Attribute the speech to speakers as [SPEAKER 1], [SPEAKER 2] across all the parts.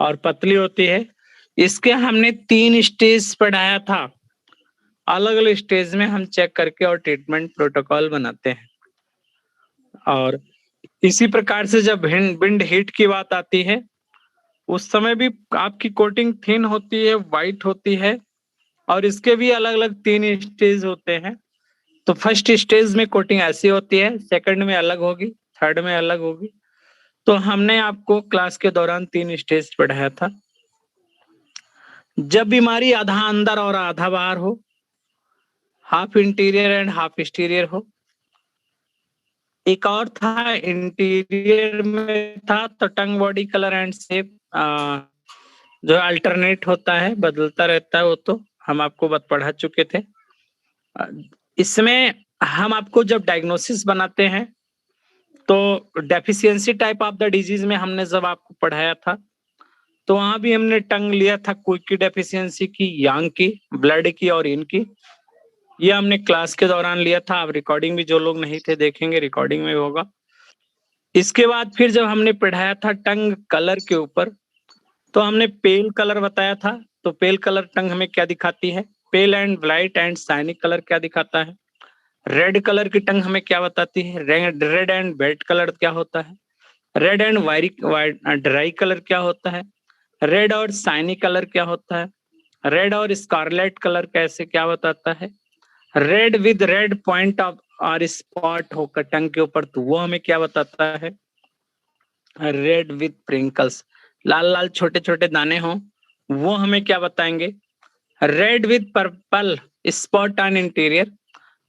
[SPEAKER 1] और पतली होती है। इसके हमने 3 स्टेज पढ़ाया था। अलग अलग स्टेज में हम चेक करके और ट्रीटमेंट प्रोटोकॉल बनाते हैं। और इसी प्रकार से जब विंड हीट की बात आती है, उस समय भी आपकी कोटिंग थिन होती है, वाइट होती है, और इसके भी अलग अलग 3 स्टेज होते हैं। तो फर्स्ट स्टेज में कोटिंग ऐसी होती है, सेकंड में अलग होगी, थर्ड में अलग होगी। तो हमने आपको क्लास के दौरान 3 स्टेज पढ़ाया था। जब बीमारी आधा अंदर और आधा बाहर हो, half interior and half exterior हो। एक और था इंटीरियर में था तो टंग बॉडी कलर एंड शेप जो अल्टरनेट होता है, बदलता रहता है, वो तो हम आपको पढ़ा चुके थे। इसमें हम आपको जब डायग्नोसिस बनाते हैं तो deficiency type of the disease में हमने जब आपको पढ़ाया था तो वहां भी हमने टंग लिया था, क्विक की डेफिशिएंसी की, यांग की, ब्लड की और इनकी। ये हमने क्लास के दौरान लिया था। अब रिकॉर्डिंग भी जो लोग नहीं थे देखेंगे, रिकॉर्डिंग में होगा। इसके बाद फिर जब हमने पढ़ाया था टंग कलर के ऊपर, तो हमने पेल कलर बताया था। तो पेल कलर टंग हमें क्या दिखाती है, pale and bright and shiny colour क्या दिखाता है। रेड कलर की टंग हमें क्या बताती है, रेड एंड वेट कलर क्या होता है। Red and white dry colour क्या होता है। रेड और शाइनी कलर क्या होता है। रेड और स्कारलेट कलर कैसे क्या बताता है। Read with red point of और स्पॉट होकर टंग के ऊपर, तो वो हमें क्या बताता है। रेड विद प्रिंकल्स, लाल लाल छोटे छोटे दाने हो, वो हमें क्या बताएंगे। Red with purple spot on interior.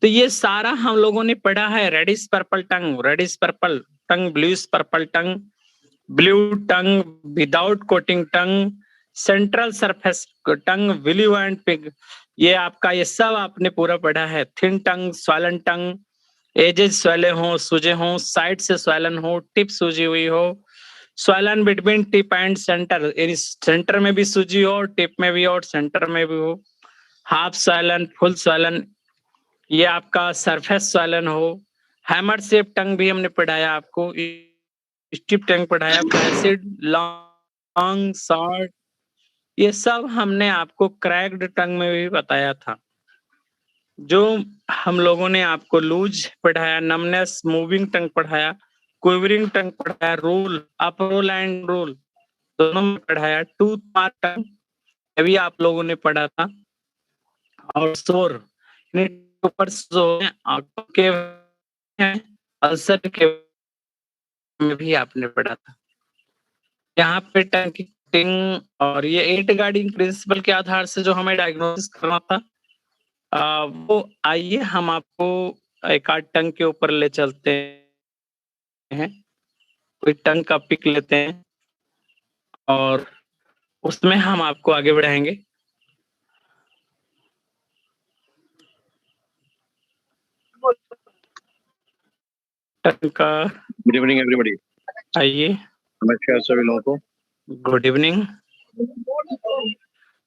[SPEAKER 1] तो ये सारा हम लोगों ने पढ़ा है। Reddish purple tongue, reddish purple tongue, bluish purple tongue, blue tongue, without coating tongue, central surface tongue, blue and pig. ये आपका ये सब आपने पूरा पढ़ा है। थिन टंग, स्वैलन टंग, एजेस स्वैले हो, सूजे हो, साइड से स्वैलन हो, टिप सूजी हुई हो, swollen between tip and centre, centre में भी सूजी हो, टिप में भी हो और सेंटर में भी हो। हाफ स्वैलन, फुल स्वैलन, ये आपका सरफेस स्वैलन हो। हैमर शेप टंग भी हमने पढ़ाया आपको, स्टिप टंग पढ़ाया, फ्लैसिड, लॉन्ग, शॉर्ट, ये सब हमने आपको क्रैक्ड टंग में भी बताया था। जो हम लोगों ने आपको लूज पढ़ाया, नमनेस, मूविंग टंग पढ़ाया, क्विवरिंग टंग पढ़ाया, roll, up roll and roll दोनों में पढ़ाया, टूथ मार्क टंग ये भी आप लोगों ने पढ़ा था। और शोर ऊपर के अल्सर के में भी आपने पढ़ा था। यहाँ पे टंग की कटिंग और ये 8 गार्डिंग प्रिंसिपल के आधार से जो हमें डायग्नोसिस करना था, वो आइए हम आपको एक आध टंग के ऊपर ले चलते हैं। कोई टंग का पिक लेते हैं और उसमें हम आपको आगे बढ़ाएंगे। टंग का
[SPEAKER 2] गुड इवनिंग एवरीबॉडी।
[SPEAKER 1] आइए,
[SPEAKER 2] नमस्कार सभी लोगों को।
[SPEAKER 1] Good evening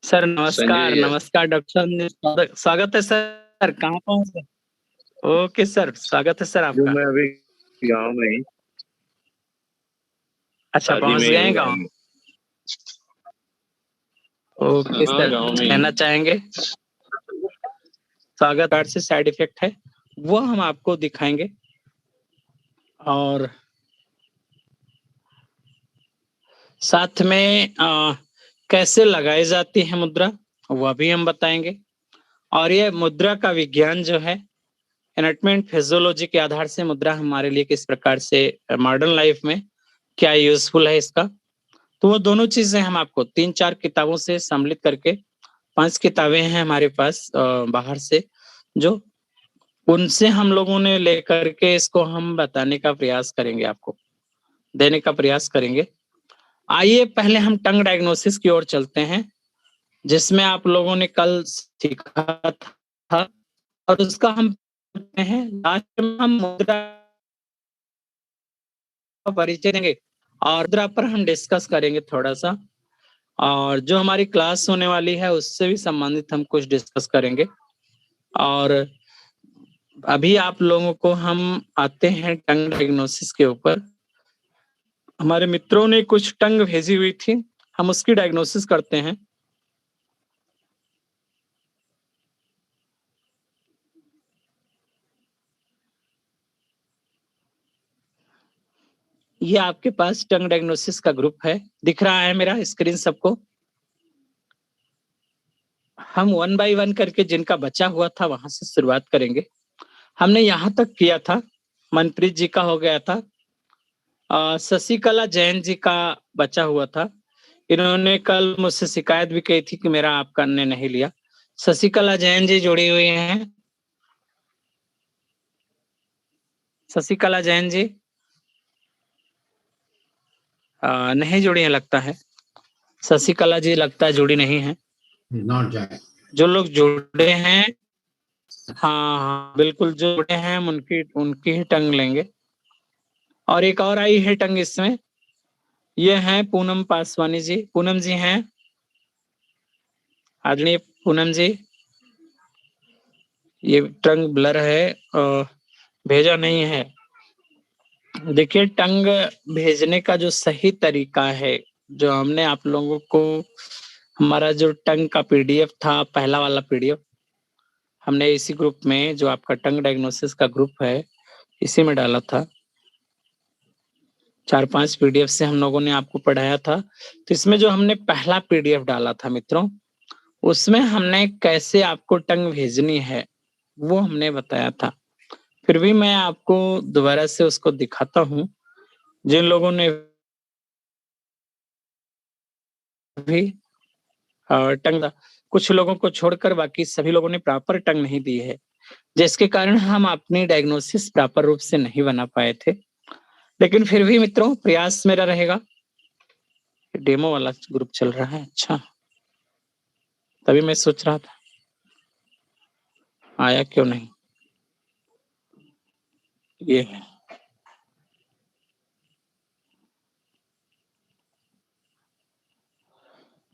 [SPEAKER 1] sir. नमस्कार नमस्कार डॉक्टर साहब, स्वागत है सर। कहाँ पहुँचे? ओके सर, स्वागत है सर आपका।
[SPEAKER 2] मैं अभी गांव में ही।
[SPEAKER 1] अच्छा, पहुँच गए गाँव। ओके सर, कहना चाहेंगे स्वागत कार्ड से साइड इफेक्ट है वो हम आपको दिखाएंगे, और साथ में कैसे लगाई जाती है मुद्रा वह भी हम बताएंगे। और ये मुद्रा का विज्ञान जो है, एनाटॉमी फिजियोलॉजी के आधार से मुद्रा हमारे लिए किस प्रकार से मॉडर्न लाइफ में क्या यूजफुल है इसका, तो वो दोनों चीजें हम आपको 3-4 किताबों से सम्मिलित करके, 5 किताबें हैं हमारे पास बाहर से, जो उनसे हम लोगों ने लेकर के इसको हम बताने का प्रयास करेंगे, आपको देने का प्रयास करेंगे। आइए पहले हम टंग डायग्नोसिस की ओर चलते हैं, जिसमें आप लोगों ने कल सीखा था, और उसका हम हैं लास्ट में हम मुद्रा का परिचय देंगे और मुद्रा पर हम डिस्कस करेंगे थोड़ा सा, और जो हमारी क्लास होने वाली है उससे भी संबंधित हम कुछ डिस्कस करेंगे। और अभी आप लोगों को हम आते हैं टंग डायग्नोसिस के ऊपर। हमारे मित्रों ने कुछ टंग भेजी हुई थी, हम उसकी डायग्नोसिस करते हैं। ये आपके पास टंग डायग्नोसिस का ग्रुप है, दिख रहा है मेरा स्क्रीन सबको? हम 1 बाय 1 करके जिनका बचा हुआ था वहां से शुरुआत करेंगे। हमने यहाँ तक किया था, मनप्रीत जी का हो गया था, शशिकला जैन जी का बचा हुआ था। इन्होंने कल मुझसे शिकायत भी की थी कि मेरा आपका ने नहीं लिया। शशिकला जैन जी जुड़ी हुई हैं। शशिकला जैन जी नहीं जुड़ी है लगता है। शशिकला जी लगता है जुड़ी नहीं है।
[SPEAKER 3] नॉट जाए
[SPEAKER 1] जो लोग जुड़े हैं, हाँ हाँ बिल्कुल जो जुड़े हैं हम उनकी उनकी ही टंग लेंगे। और एक और आई है टंग इसमें, ये हैं पूनम पासवानी जी। पूनम जी हैं, आदरणीय पूनम जी। ये टंग ब्लर है और भेजा नहीं है। देखिए टंग भेजने का जो सही तरीका है, जो हमने आप लोगों को, हमारा जो टंग का पीडीएफ था, पहला वाला पीडीएफ हमने इसी ग्रुप में, जो आपका टंग डायग्नोसिस का ग्रुप है, इसी में डाला था। 4-5 पीडीएफ से हम लोगों ने आपको पढ़ाया था। तो इसमें जो हमने पहला पीडीएफ डाला था मित्रों, उसमें हमने कैसे आपको टंग भेजनी है वो हमने बताया था। फिर भी मैं आपको दोबारा से उसको दिखाता हूँ। जिन लोगों ने भी टंग, कुछ लोगों को छोड़कर बाकी सभी लोगों ने प्रॉपर टंग नहीं दी है, जिसके कारण हम अपनी डायग्नोसिस प्रॉपर रूप से नहीं बना पाए थे। लेकिन फिर भी मित्रों प्रयास मेरा रहेगा। डेमो वाला ग्रुप चल रहा है, अच्छा, तभी मैं सोच रहा था आया क्यों नहीं। ये है,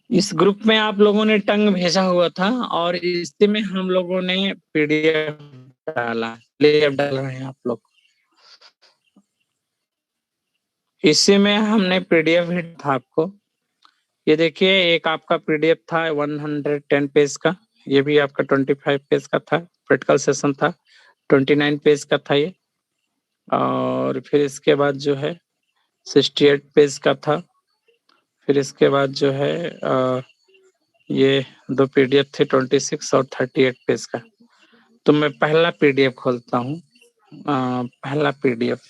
[SPEAKER 1] इस ग्रुप में आप लोगों ने टंग भेजा हुआ था और इसी में हम लोगों ने पीडीएफ डाला, पीडीएफ डाल रहे हैं आप लोग। इसी में हमने पीडीएफ भी था आपको। ये देखिए एक आपका पीडीएफ था 110 पेज का, ये भी आपका 25 पेज का था, प्रैक्टिकल सेशन था 29 पेज का था ये। और फिर इसके बाद जो है 68 पेज का था। फिर इसके बाद जो है ये 2 पीडीएफ थे 26 और 38 पेज का। तो मैं पहला पीडीएफ खोलता हूँ। पहला पीडीएफ,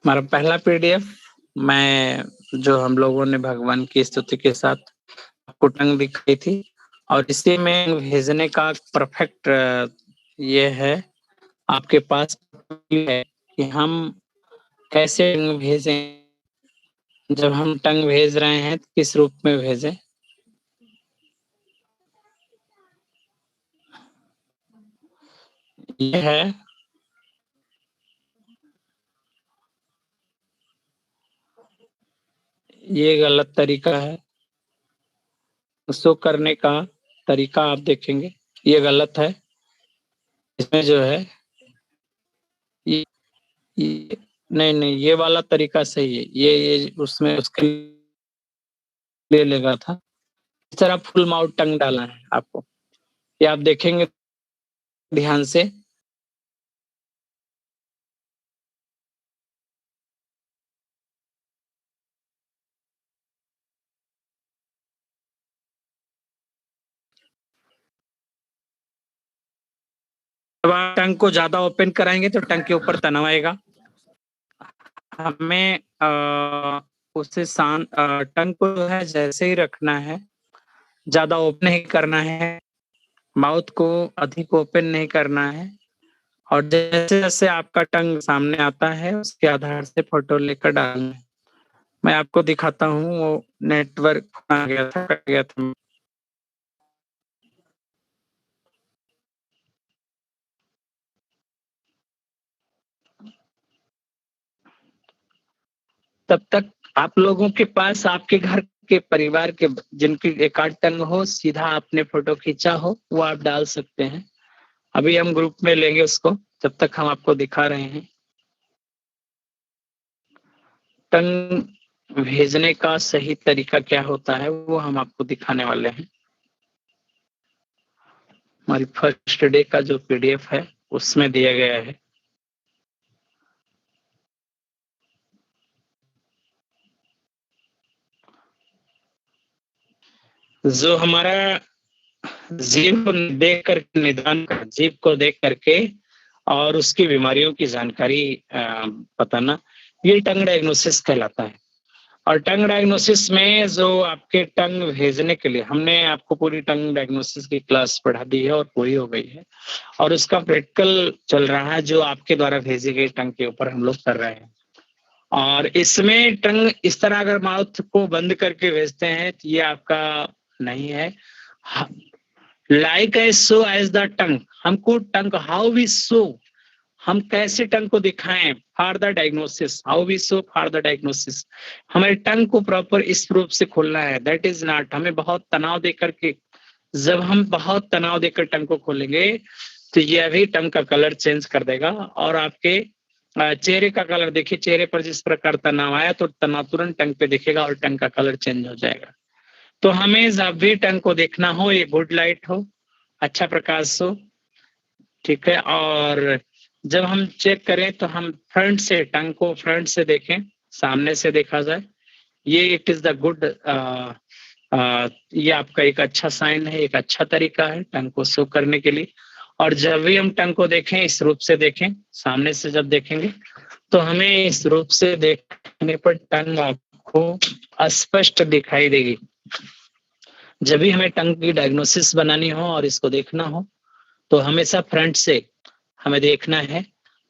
[SPEAKER 1] हमारा पहला पीडीएफ, मैं जो हम लोगों ने भगवान की स्तुति के साथ आपको टंग दिखाई थी, और इसी में भेजने का परफेक्ट ये है आपके पास है कि हम कैसे टंग भेजें, जब हम टंग भेज रहे हैं तो किस रूप में भेजें। ये है, ये गलत तरीका है। शो करने का तरीका आप देखेंगे, ये गलत है। इसमें जो है ये नहीं नहीं, ये वाला तरीका सही है। ये उसमें उसके लिए लेगा था। इस तरह फुल माउथ टंग डालना है आपको, ये आप देखेंगे ध्यान से। जब आप टंग को ज्यादा ओपन कराएंगे तो टंग के ऊपर तनाव आएगा। हमें उसे टंग को जो है जैसे ही रखना है, ज्यादा ओपन नहीं करना है, माउथ को अधिक ओपन नहीं करना है। और जैसे जैसे आपका टंग सामने आता है उसके आधार से फोटो लेकर डालना है। मैं आपको दिखाता हूँ, वो नेटवर्क आ गया था, कट गया था। तब तक आप लोगों के पास आपके घर के परिवार के जिनकी एक आध टंग हो, सीधा आपने फोटो खींचा हो, वो आप डाल सकते हैं। अभी हम ग्रुप में लेंगे उसको, जब तक हम आपको दिखा रहे हैं। टंग भेजने का सही तरीका क्या होता है वो हम आपको दिखाने वाले हैं। हमारी फर्स्ट डे का जो पीडीएफ है उसमें दिया गया है। जो हमारा जीव को देख कर निदान कर, जीव को देख करके और उसकी बीमारियों की जानकारी बताना, ये टंग डायग्नोसिस कहलाता है। और टंग डायग्नोसिस में जो आपके टंग भेजने के लिए हमने आपको पूरी टंग डायग्नोसिस की क्लास पढ़ा दी है और पूरी हो गई है, और उसका प्रैक्टिकल चल रहा है जो आपके द्वारा भेजी गई टंग के ऊपर हम लोग कर रहे हैं। और इसमें टंग इस तरह अगर माउथ को बंद करके भेजते हैं तो ये आपका नहीं है। Like as so as the tongue, हमको टंग हाउ वी सो, हम कैसे टंग को दिखाएं for the diagnosis, how we so for the diagnosis. हमारे टंग को प्रॉपर इस रूप से खोलना है, दैट इज नॉट हमें बहुत तनाव देकर के, जब हम बहुत तनाव देकर टंग को खोलेंगे तो यह भी टंग का कलर चेंज कर देगा। और आपके चेहरे का कलर देखिए, चेहरे पर जिस प्रकार तनाव आया तो तनाव तुरंत टंग पे दिखेगा और टंग का कलर चेंज हो जाएगा। तो हमें जब भी टंग को देखना हो, ये गुड लाइट हो, अच्छा प्रकाश हो, ठीक है। और जब हम चेक करें तो हम फ्रंट से टंग को फ्रंट से देखें, सामने से देखा जाए, ये इट इज द गुड, ये आपका एक अच्छा साइन है, एक अच्छा तरीका है टंग को शो करने के लिए। और जब भी हम टंग को देखें इस रूप से देखें, सामने से जब देखेंगे तो हमें इस रूप से देखने पर टंग आपको स्पष्ट दिखाई देगी। जब भी हमें टंग की डायग्नोसिस बनानी हो और इसको देखना हो तो हमेशा फ्रंट से हमें देखना है।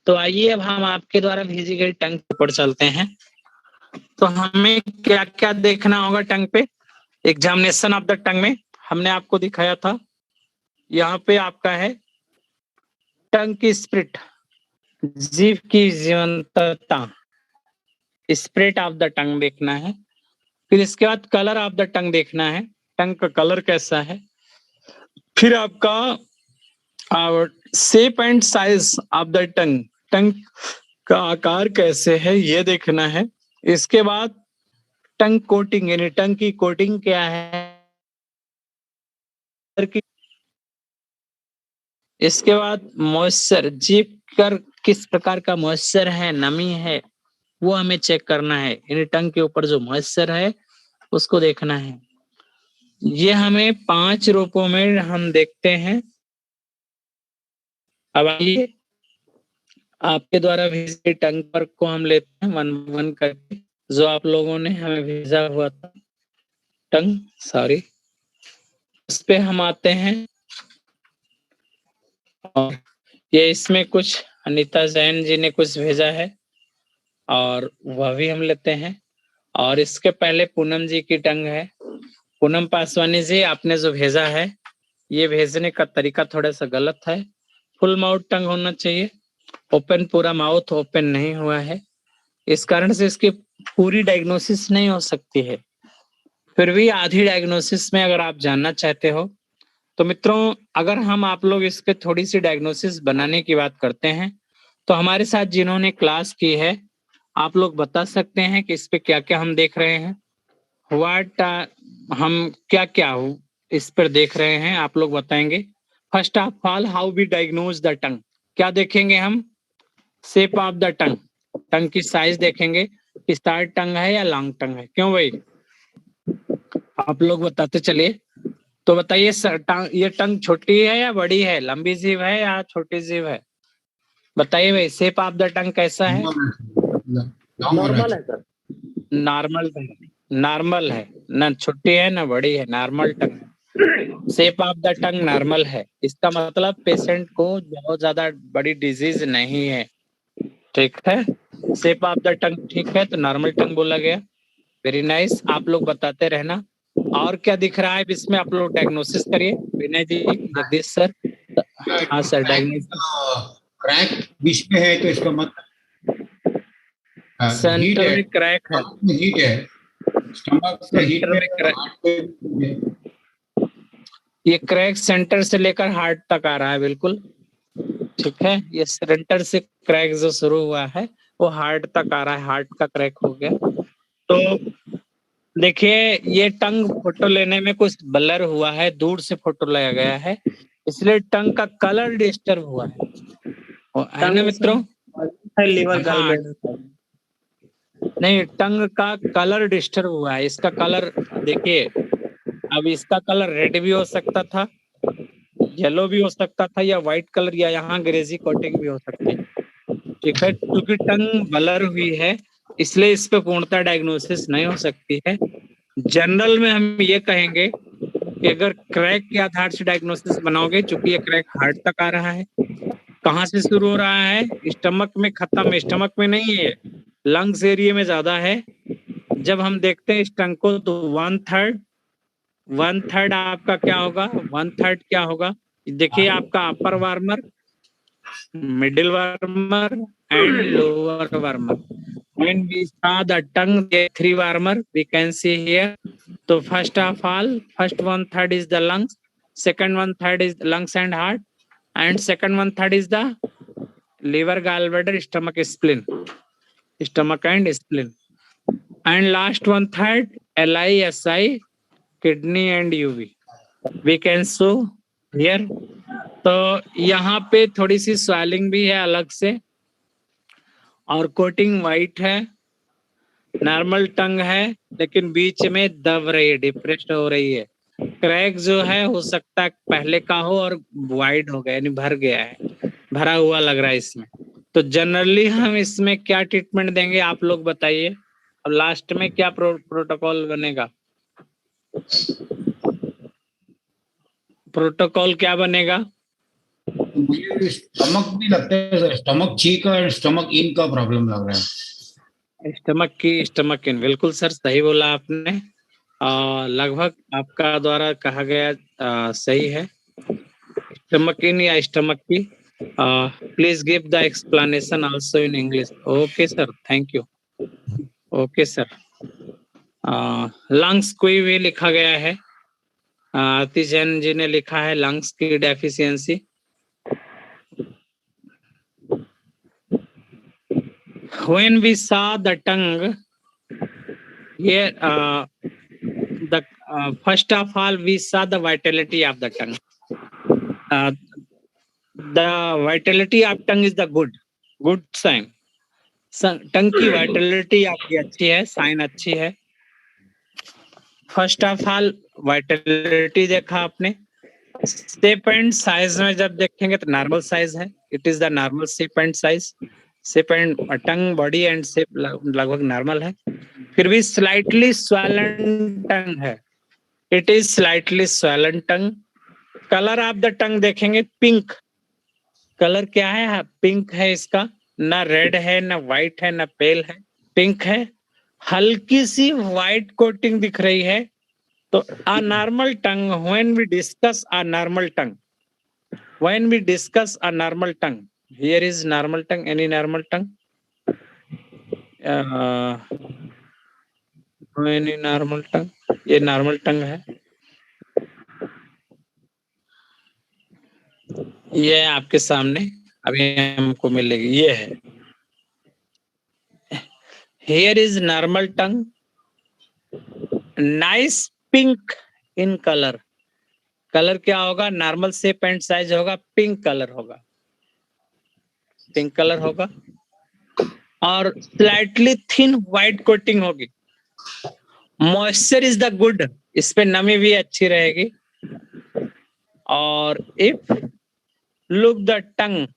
[SPEAKER 1] तो आइए अब हम आपके द्वारा भेजी गई टंग पर चलते हैं। तो हमें क्या क्या देखना होगा टंग पे, एग्जामिनेशन ऑफ द टंग में हमने आपको दिखाया था। यहाँ पे आपका है टंग की स्प्रिट, जीभ की जीवंतता, स्प्रिट ऑफ द टंग देखना है। फिर इसके बाद कलर ऑफ द टंग देखना है, टंग का कलर कैसा है। फिर आपका shape and size of the tongue, tongue का आकार कैसे है ये देखना है। इसके बाद टंग कोटिंग यानी टंग की कोटिंग क्या है। इसके बाद मॉइस्चर, जीभ कर किस प्रकार का मॉइस्चर है, नमी है, वो हमें चेक करना है। यानी टंग के ऊपर जो मॉइस्चर है उसको देखना है। ये हमें 5 रूपों में हम देखते हैं। अब आइए आपके द्वारा भेजे टंग पर को हम लेते हैं वन वन करके, जो आप लोगों ने हमें भेजा हुआ था टंग, सॉरी, उस पे हम आते हैं। और ये इसमें कुछ अनीता जैन जी ने कुछ भेजा है और वह भी हम लेते हैं। और इसके पहले पूनम जी की टंग है। पूनम पासवानी जी, आपने जो भेजा है ये भेजने का तरीका थोड़ा सा गलत है। फुल माउथ टंग होना चाहिए, ओपन, पूरा माउथ ओपन नहीं हुआ है, इस कारण से इसकी पूरी डायग्नोसिस नहीं हो सकती है। फिर भी आधी डायग्नोसिस में अगर आप जानना चाहते हो तो मित्रों, अगर हम आप लोग इस पे थोड़ी सी डायग्नोसिस बनाने की बात करते हैं तो हमारे साथ जिन्होंने क्लास की है आप लोग बता सकते हैं कि इस पे क्या क्या हम देख रहे हैं, व्हाट हम क्या क्या इस पर देख रहे हैं, आप लोग बताएंगे। First of all, how we diagnose the tongue, क्या देखेंगे हम, shape of the tongue, tongue की साइज देखेंगे, स्टार्ट टंग है या लॉन्ग टंग है। क्यों भाई, आप लोग बताते चलिए। तो बताइए ये टंग छोटी है या बड़ी है, लंबी जीभ है या छोटी जीभ है, बताइए भाई। शेप ऑफ द टंग कैसा है,
[SPEAKER 3] नॉर्मल है सर,
[SPEAKER 1] नॉर्मल है, नॉर्मल है, ना छोटी है ना बड़ी है, नॉर्मल टंग है। Shape of the tongue normal है, इसका मतलब पेशेंट को बहुत ज्यादा बड़ी डिजीज नहीं है, ठीक है। शेप ऑफ द टंग ठीक है तो नॉर्मल टंग बोला गया। वेरी नाइस, आप लोग बताते रहना। और क्या दिख रहा है इसमें, आप लोग डायग्नोसिस करिए। विनय जी, जगदीश सर। हाँ सर, डायग्नोसिस।
[SPEAKER 3] क्रैक बीच में है तो इसका मतलब हीट
[SPEAKER 1] सेंटर
[SPEAKER 3] है,
[SPEAKER 1] में क्रैक है,
[SPEAKER 3] हीट है, स्टमक से हीट
[SPEAKER 1] सेंटर
[SPEAKER 3] में
[SPEAKER 1] में क्रैक,
[SPEAKER 3] हार्ट पे
[SPEAKER 1] ये क्रैक सेंटर से लेकर हार्ट तक आ रहा है, बिल्कुल ठीक है। ये सेंटर से क्रैक जो शुरू हुआ है वो हार्ट तक आ रहा है, हार्ट का क्रैक हो गया। तो देखिए ये टंग फोटो लेने में कुछ ब्लर हुआ है, दूर से फोटो लिया गया है, इसलिए टंग का कलर डिस्टर्ब हुआ है ना मित्रों?
[SPEAKER 4] लीवर
[SPEAKER 1] हाँ,
[SPEAKER 4] गलब्लैडर
[SPEAKER 1] नहीं टंग का कलर डिस्टर्ब हुआ है। इसका कलर देखिए, अब इसका कलर रेड भी हो सकता था, येलो भी हो सकता था, या व्हाइट कलर, या यहाँ ग्रेजी कोटिंग भी हो सकती है। ठीक है, क्योंकि टंग ब्लर हुई है इसलिए इस पे पूर्णतः डायग्नोसिस नहीं हो सकती है। जनरल में हम ये कहेंगे कि अगर क्रैक के आधार से डायग्नोसिस बनाओगे, चूंकि ये क्रैक हार्ट तक आ रहा है, कहाँ से शुरू हो रहा है? स्टमक में खत्म, स्टमक में नहीं है, लंग्स एरिया में ज्यादा है। जब हम देखते हैं इस टंग को तो 1/3 आपका क्या होगा? 1/3 क्या होगा? देखिए आपका upper warmer, middle warmer and lower warmer. When we saw the tongue, the 3 warmer, we can see here. So first of all, first 1/3 is the lungs, second 1/3 is lungs and heart, and second 1/3 is the liver, gallbladder, stomach, spleen, stomach and spleen, and last 1/3 LISI, kidney and UV. We can show here. तो यहाँ पे थोड़ी सी swelling भी है अलग से, और coating white है, नॉर्मल टंग है, लेकिन बीच में दब रही है, डिप्रेस्ड हो रही है। क्रैक जो है हो सकता है पहले का हो और वाइड हो गया, यानी भर गया है, भरा हुआ लग रहा है इसमें। तो जनरली हम इसमें क्या ट्रीटमेंट देंगे आप लोग बताइए। अब लास्ट में क्या प्रोटोकॉल बनेगा? प्रोटोकॉल क्या बनेगा?
[SPEAKER 3] मुझे स्टमक भी लगता है सर, स्टमक ची का और स्टमक इन का प्रॉब्लम लग रहा है।
[SPEAKER 1] स्टमक इन, बिल्कुल सर सही बोला आपने। लगभग आपका द्वारा कहा गया सही है। स्टमक इन या स्टमक की। Please give the explanation also in English. Okay sir, thank you. Okay sir. Lungs कोई भी लिखा गया है, आतिश जैन जी ने लिखा है लंग्स की deficiency. When we saw the tongue, here the first of all we saw the vitality of the tongue. The vitality of tongue is the good sign. टंग की वाइटलिटी आपकी अच्छी है, साइन अच्छी है। फर्स्ट ऑफ ऑल वाइटलिटी देखा आपने। Shape and size में जब देखेंगे तो नॉर्मल साइज है, it is the normal shape and size. Shape and tongue, body and shape लगभग नॉर्मल है। फिर भी स्लाइटली स्वैलन टंग है, it is slightly swollen tongue. Colour of the tongue देखेंगे पिंक, कलर क्या है? पिंक है इसका, ना रेड है, ना व्हाइट है, ना पेल है, पिंक है। हल्की सी व्हाइट कोटिंग दिख रही है। तो a normal tongue, when we discuss a normal tongue, when we discuss a normal tongue, here is normal tongue, any normal tongue, any normal tongue, ये normal tongue है, ये आपके सामने अभी हमको मिलेगी, ये है। Here is normal tongue, nice pink in color. Colour क्या होगा? नॉर्मल शेप एंड साइज होगा, पिंक कलर होगा, पिंक कलर होगा, और स्लाइटली थिन व्हाइट कोटिंग होगी। मॉइस्चर इज द गुड, इस पे नमी भी अच्छी रहेगी। और if look the tongue,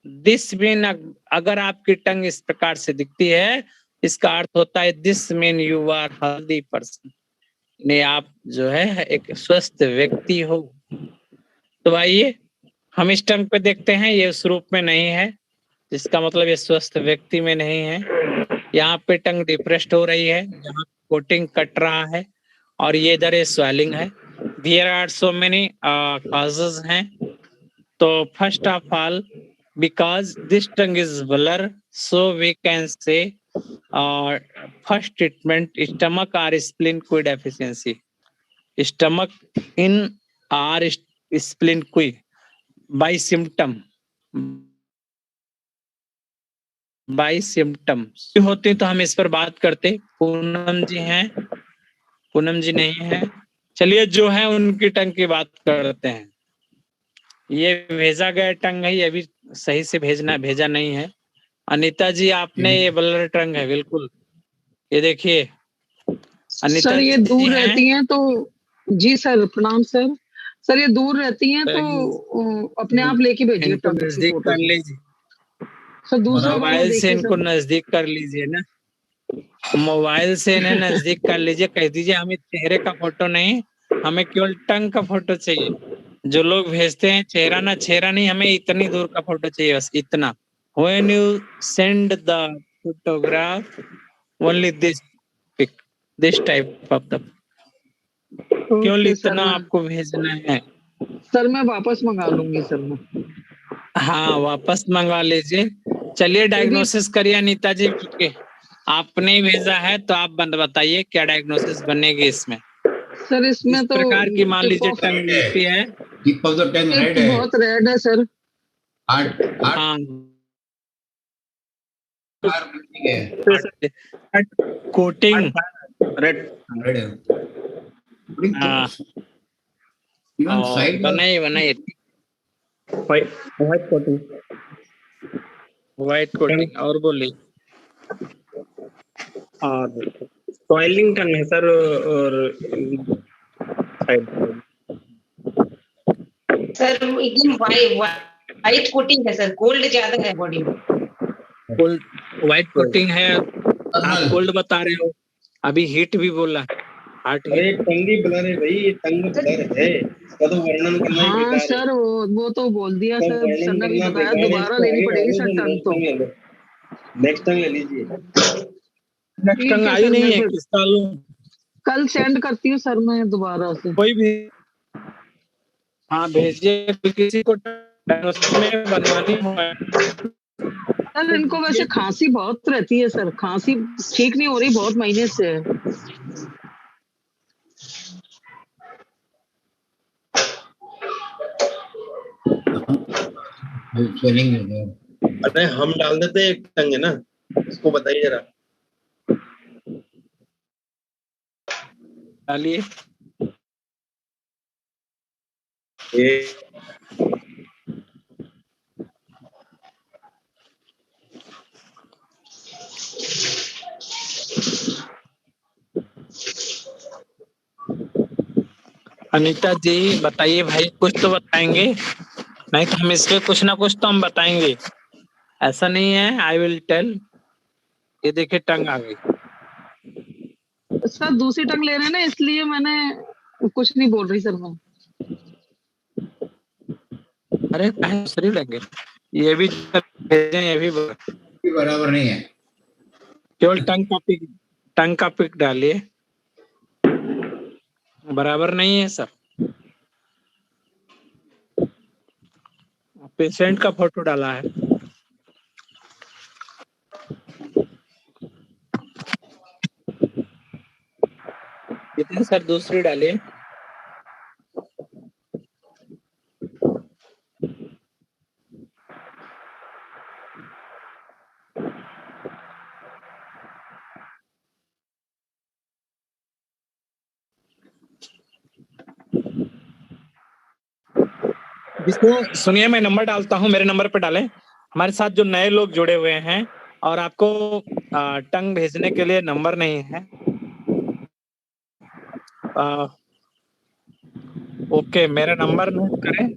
[SPEAKER 1] this mean, अगर आपकी टंग इस प्रकार से दिखती है, इसका अर्थ होता है this mean you are healthy person, ने आप जो है एक स्वस्थ व्यक्ति हो। तो आइए हम इस टंग पे देखते हैं, ये उस रूप में नहीं है, जिसका मतलब ये स्वस्थ व्यक्ति में नहीं है। यहाँ पे टंग डिप्रेस्ड हो रही है, यहाँ कोटिंग कट रहा है, और ये इधर स्वेलिंग है। There are so many causes हैं। तो first of all, because this tongue is blur, so we can say first treatment stomach और spleen qi deficiency, stomach in और स्प्लीन क्वी by symptom बाई सिम्टम्स होते तो हम इस पर बात करते। पूनम जी हैं? पूनम जी नहीं है। चलिए जो है उनकी टंग की बात करते हैं। ये भेजा गया टंग है, ये अभी सही से भेजा नहीं है। अनीता जी आपने ये ब्लर टंग है बिल्कुल। ये देखिए अनीता
[SPEAKER 4] सर ये
[SPEAKER 1] जी
[SPEAKER 4] दूर
[SPEAKER 1] हैं?
[SPEAKER 4] रहती हैं तो जी सर प्रणाम सर। सर ये दूर रहती हैं तो अपने आप लेके भेजिए
[SPEAKER 1] इनको
[SPEAKER 4] टंग की
[SPEAKER 1] नजदीक
[SPEAKER 4] फोटो
[SPEAKER 1] कर
[SPEAKER 4] सर।
[SPEAKER 1] लीजिए,
[SPEAKER 4] सर दूसरा वाला
[SPEAKER 1] मोबाइल से
[SPEAKER 4] देखिए
[SPEAKER 1] इनको
[SPEAKER 4] सर।
[SPEAKER 1] नजदीक कर लीजिए ना, मोबाइल से इन्हें नजदीक कर लीजिए, कह दीजिए हमें चेहरे का फोटो नहीं, हमें केवल टंग का फोटो चाहिए। जो लोग भेजते हैं चेहरा नहीं, हमें इतनी दूर का फोटो चाहिए, बस इतना। When you send the photograph, only this pic, this type of the, केवल
[SPEAKER 4] ओके सर
[SPEAKER 1] इतना आपको भेजना है।
[SPEAKER 4] सर मैं वापस मंगा लूंगी सर मैं।
[SPEAKER 1] हाँ वापस मंगवा लीजिए। चलिए डायग्नोसिस करिए अनीता जी, क्योंकि आपने ही भेजा है तो आप बताइए क्या डायग्नोसिस बनेगी इसमें।
[SPEAKER 4] सर
[SPEAKER 1] इस
[SPEAKER 4] इसमें तो
[SPEAKER 1] प्रकार की मान लीजिए
[SPEAKER 4] टिप
[SPEAKER 1] टंग मिलती है।
[SPEAKER 3] Tip of the tongue red है,
[SPEAKER 4] बहुत रेड है सर।
[SPEAKER 3] हार्ट हार्ट
[SPEAKER 1] हाँ
[SPEAKER 3] है,
[SPEAKER 1] कोटिंग
[SPEAKER 2] रेड
[SPEAKER 3] रेड है।
[SPEAKER 1] हाँ
[SPEAKER 3] इवन साइड
[SPEAKER 1] बनाइए
[SPEAKER 2] white white coating
[SPEAKER 1] white coating. और बोलिए।
[SPEAKER 2] और सॉइलिंग टंग है सर, और साइड
[SPEAKER 5] सर एकदम वाइट कोटिंग है सर, कोल्ड ज्यादा है बॉडी में।
[SPEAKER 1] कोल्ड व्हाइट कोटिंग है, आप कोल्ड बता रहे हो, अभी हीट भी बोला, हार्ट
[SPEAKER 2] अरे
[SPEAKER 1] हीट।
[SPEAKER 2] टंग ही ब्लर है भाई, ये टंग ब्लर है, इसका तो वर्णन करना ही
[SPEAKER 4] हाँ
[SPEAKER 2] बेकार है।
[SPEAKER 4] सर वो तो बोल दिया
[SPEAKER 2] इसका
[SPEAKER 4] सर, सर
[SPEAKER 2] वर्णन
[SPEAKER 4] ने भी
[SPEAKER 2] करना
[SPEAKER 4] बताया
[SPEAKER 2] बेकार है,
[SPEAKER 4] दोबारा
[SPEAKER 2] इसको
[SPEAKER 4] लेनी
[SPEAKER 2] आगे
[SPEAKER 4] पड़ेगी
[SPEAKER 2] डालो
[SPEAKER 4] सर
[SPEAKER 2] तो
[SPEAKER 4] टंग
[SPEAKER 2] नेक्स्ट
[SPEAKER 4] तो।
[SPEAKER 2] टंग ले लो, नेक्स्ट टंग ले लीजिए।
[SPEAKER 1] नेक्स्ट टंग आई
[SPEAKER 4] सर
[SPEAKER 1] नहीं
[SPEAKER 4] मैं
[SPEAKER 1] है,
[SPEAKER 4] फिर
[SPEAKER 1] किसका लूं?
[SPEAKER 4] कल सेंड करती हूँ सर मैं दोबारा से।
[SPEAKER 1] कोई भी, हाँ भेजिए, किसी को डायग्नोसिस में बनवानी हो
[SPEAKER 4] सर इनको वैसे खांसी बहुत रहती है सर, खांसी ठीक नहीं हो रही बहुत महीने से है।
[SPEAKER 3] स्वेलिंग है।
[SPEAKER 2] अरे हम डाल देते, एक टंग है ना, इसको बताइए जरा।
[SPEAKER 1] डालिए।
[SPEAKER 2] ये
[SPEAKER 1] अनीता जी बताइए भाई, कुछ तो बताएंगे, नहीं तो हम इसके कुछ ना कुछ तो हम बताएंगे, ऐसा नहीं है। I will tell. ये देखिए टंग आ गई।
[SPEAKER 4] सर दूसरी टंग ले रहे हैं ना, इसलिए मैंने कुछ नहीं बोल रही सर मैं।
[SPEAKER 1] अरे कहीं दूसरी लेंगे, ये भी भेजें, ये भी
[SPEAKER 3] बराबर नहीं है।
[SPEAKER 1] केवल टंग का पिक डालिए, बराबर नहीं है सर। पेशेंट का फोटो डाला है। कितने सर दूसरी डालिए। जिसको सुनिए, मैं नंबर डालता हूँ, मेरे नंबर पे डालें। हमारे साथ जो नए लोग जुड़े हुए हैं और आपको टंग भेजने के लिए नंबर नहीं है, ओके मेरा नंबर नोट करें।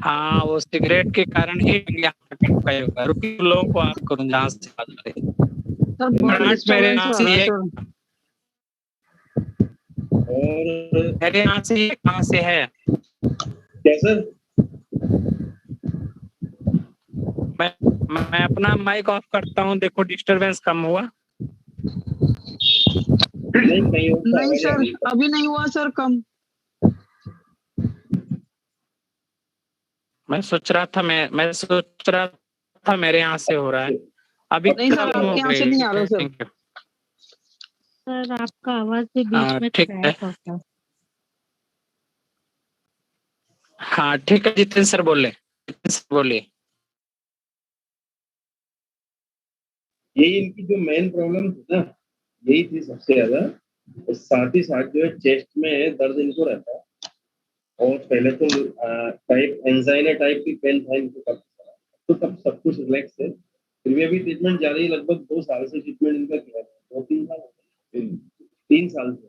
[SPEAKER 1] हाँ वो सिगरेट के कारण ही यहाँ होगा। रुकिए, लोगों को आप करूँ जहाँ से बात करें।
[SPEAKER 4] सर बहुत
[SPEAKER 1] घबराहट मेरे
[SPEAKER 4] डिस्टर्बेंस
[SPEAKER 1] यहाँ
[SPEAKER 4] आ
[SPEAKER 1] से
[SPEAKER 4] रहा है
[SPEAKER 1] ये,
[SPEAKER 4] सर।
[SPEAKER 2] और
[SPEAKER 1] मेरे यहाँ से ये कहाँ से है?
[SPEAKER 2] क्या सर?
[SPEAKER 1] मैं अपना माइक ऑफ करता हूँ, देखो डिस्टरबेंस कम हुआ।
[SPEAKER 2] नहीं कहीं और से
[SPEAKER 4] नहीं
[SPEAKER 2] आवाज आ
[SPEAKER 4] सर,
[SPEAKER 2] रही है।
[SPEAKER 4] अभी नहीं हुआ सर कम।
[SPEAKER 1] मैं सोच रहा था मेरे यहाँ से हो रहा है, अभी
[SPEAKER 4] नहीं सर,
[SPEAKER 1] कम हो
[SPEAKER 4] आपके यहाँ से
[SPEAKER 1] गई।
[SPEAKER 4] नहीं आ रहा सर।
[SPEAKER 1] Thank you.
[SPEAKER 6] सर आपका आवाज से बीच में
[SPEAKER 1] ठीक है।
[SPEAKER 6] क्रैक होता है।
[SPEAKER 1] हाँ ठीक है, जितेंद्र सर बोलिए।
[SPEAKER 2] यही इनकी जो मेन प्रॉब्लम थी ना, यही थी सबसे ज्यादा। और साथ ही साथ जो है चेस्ट में दर्द इनको रहता है, और पहले तो टाइप एंजाइना टाइप की पेन था इनको काफी सारा। तो तब सब कुछ रिलैक्स है, फिर भी अभी ट्रीटमेंट जारी, लगभग 2 साल से ट्रीटमेंट इनका किया है, 2-3 साल, 3 साल से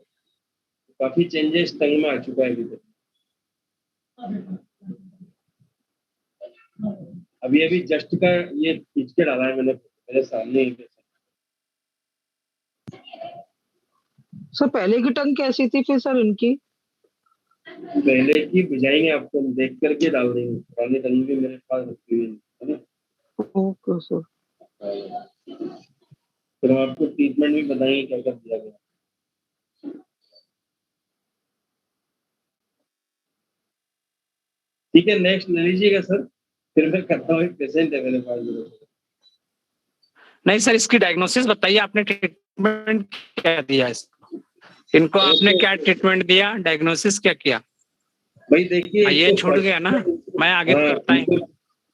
[SPEAKER 2] काफी चेंजेस टंग में आ चुका है अभी तक। अभी जस्ट का ये खींच के डाला है मैंने मेरे सामने ही।
[SPEAKER 4] सर पहले की टंग कैसी थी फिर सर इनकी?
[SPEAKER 2] पहले की भिजाएंगे आपको, हम देख करके डाल देंगे। पुरानी टंग भी मेरे पास रखी हुई है ना।
[SPEAKER 4] Okay sir.
[SPEAKER 2] फिर हम आपको ट्रीटमेंट भी बताएंगे क्या कर दिया गया। ठीक है, नेक्स्ट ले लीजिएगा सर, फिर मैं करता हूँ। एक पेशेंट है मेरे पास।
[SPEAKER 1] नहीं सर, इसकी डायग्नोसिस बताइए, आपने ट्रीटमेंट क्या दिया इसको? इनको आपने क्या ट्रीटमेंट दिया, डायग्नोसिस क्या किया?
[SPEAKER 2] भाई देखिए,
[SPEAKER 1] ये छूट गया ना, मैं आगे करता हूँ।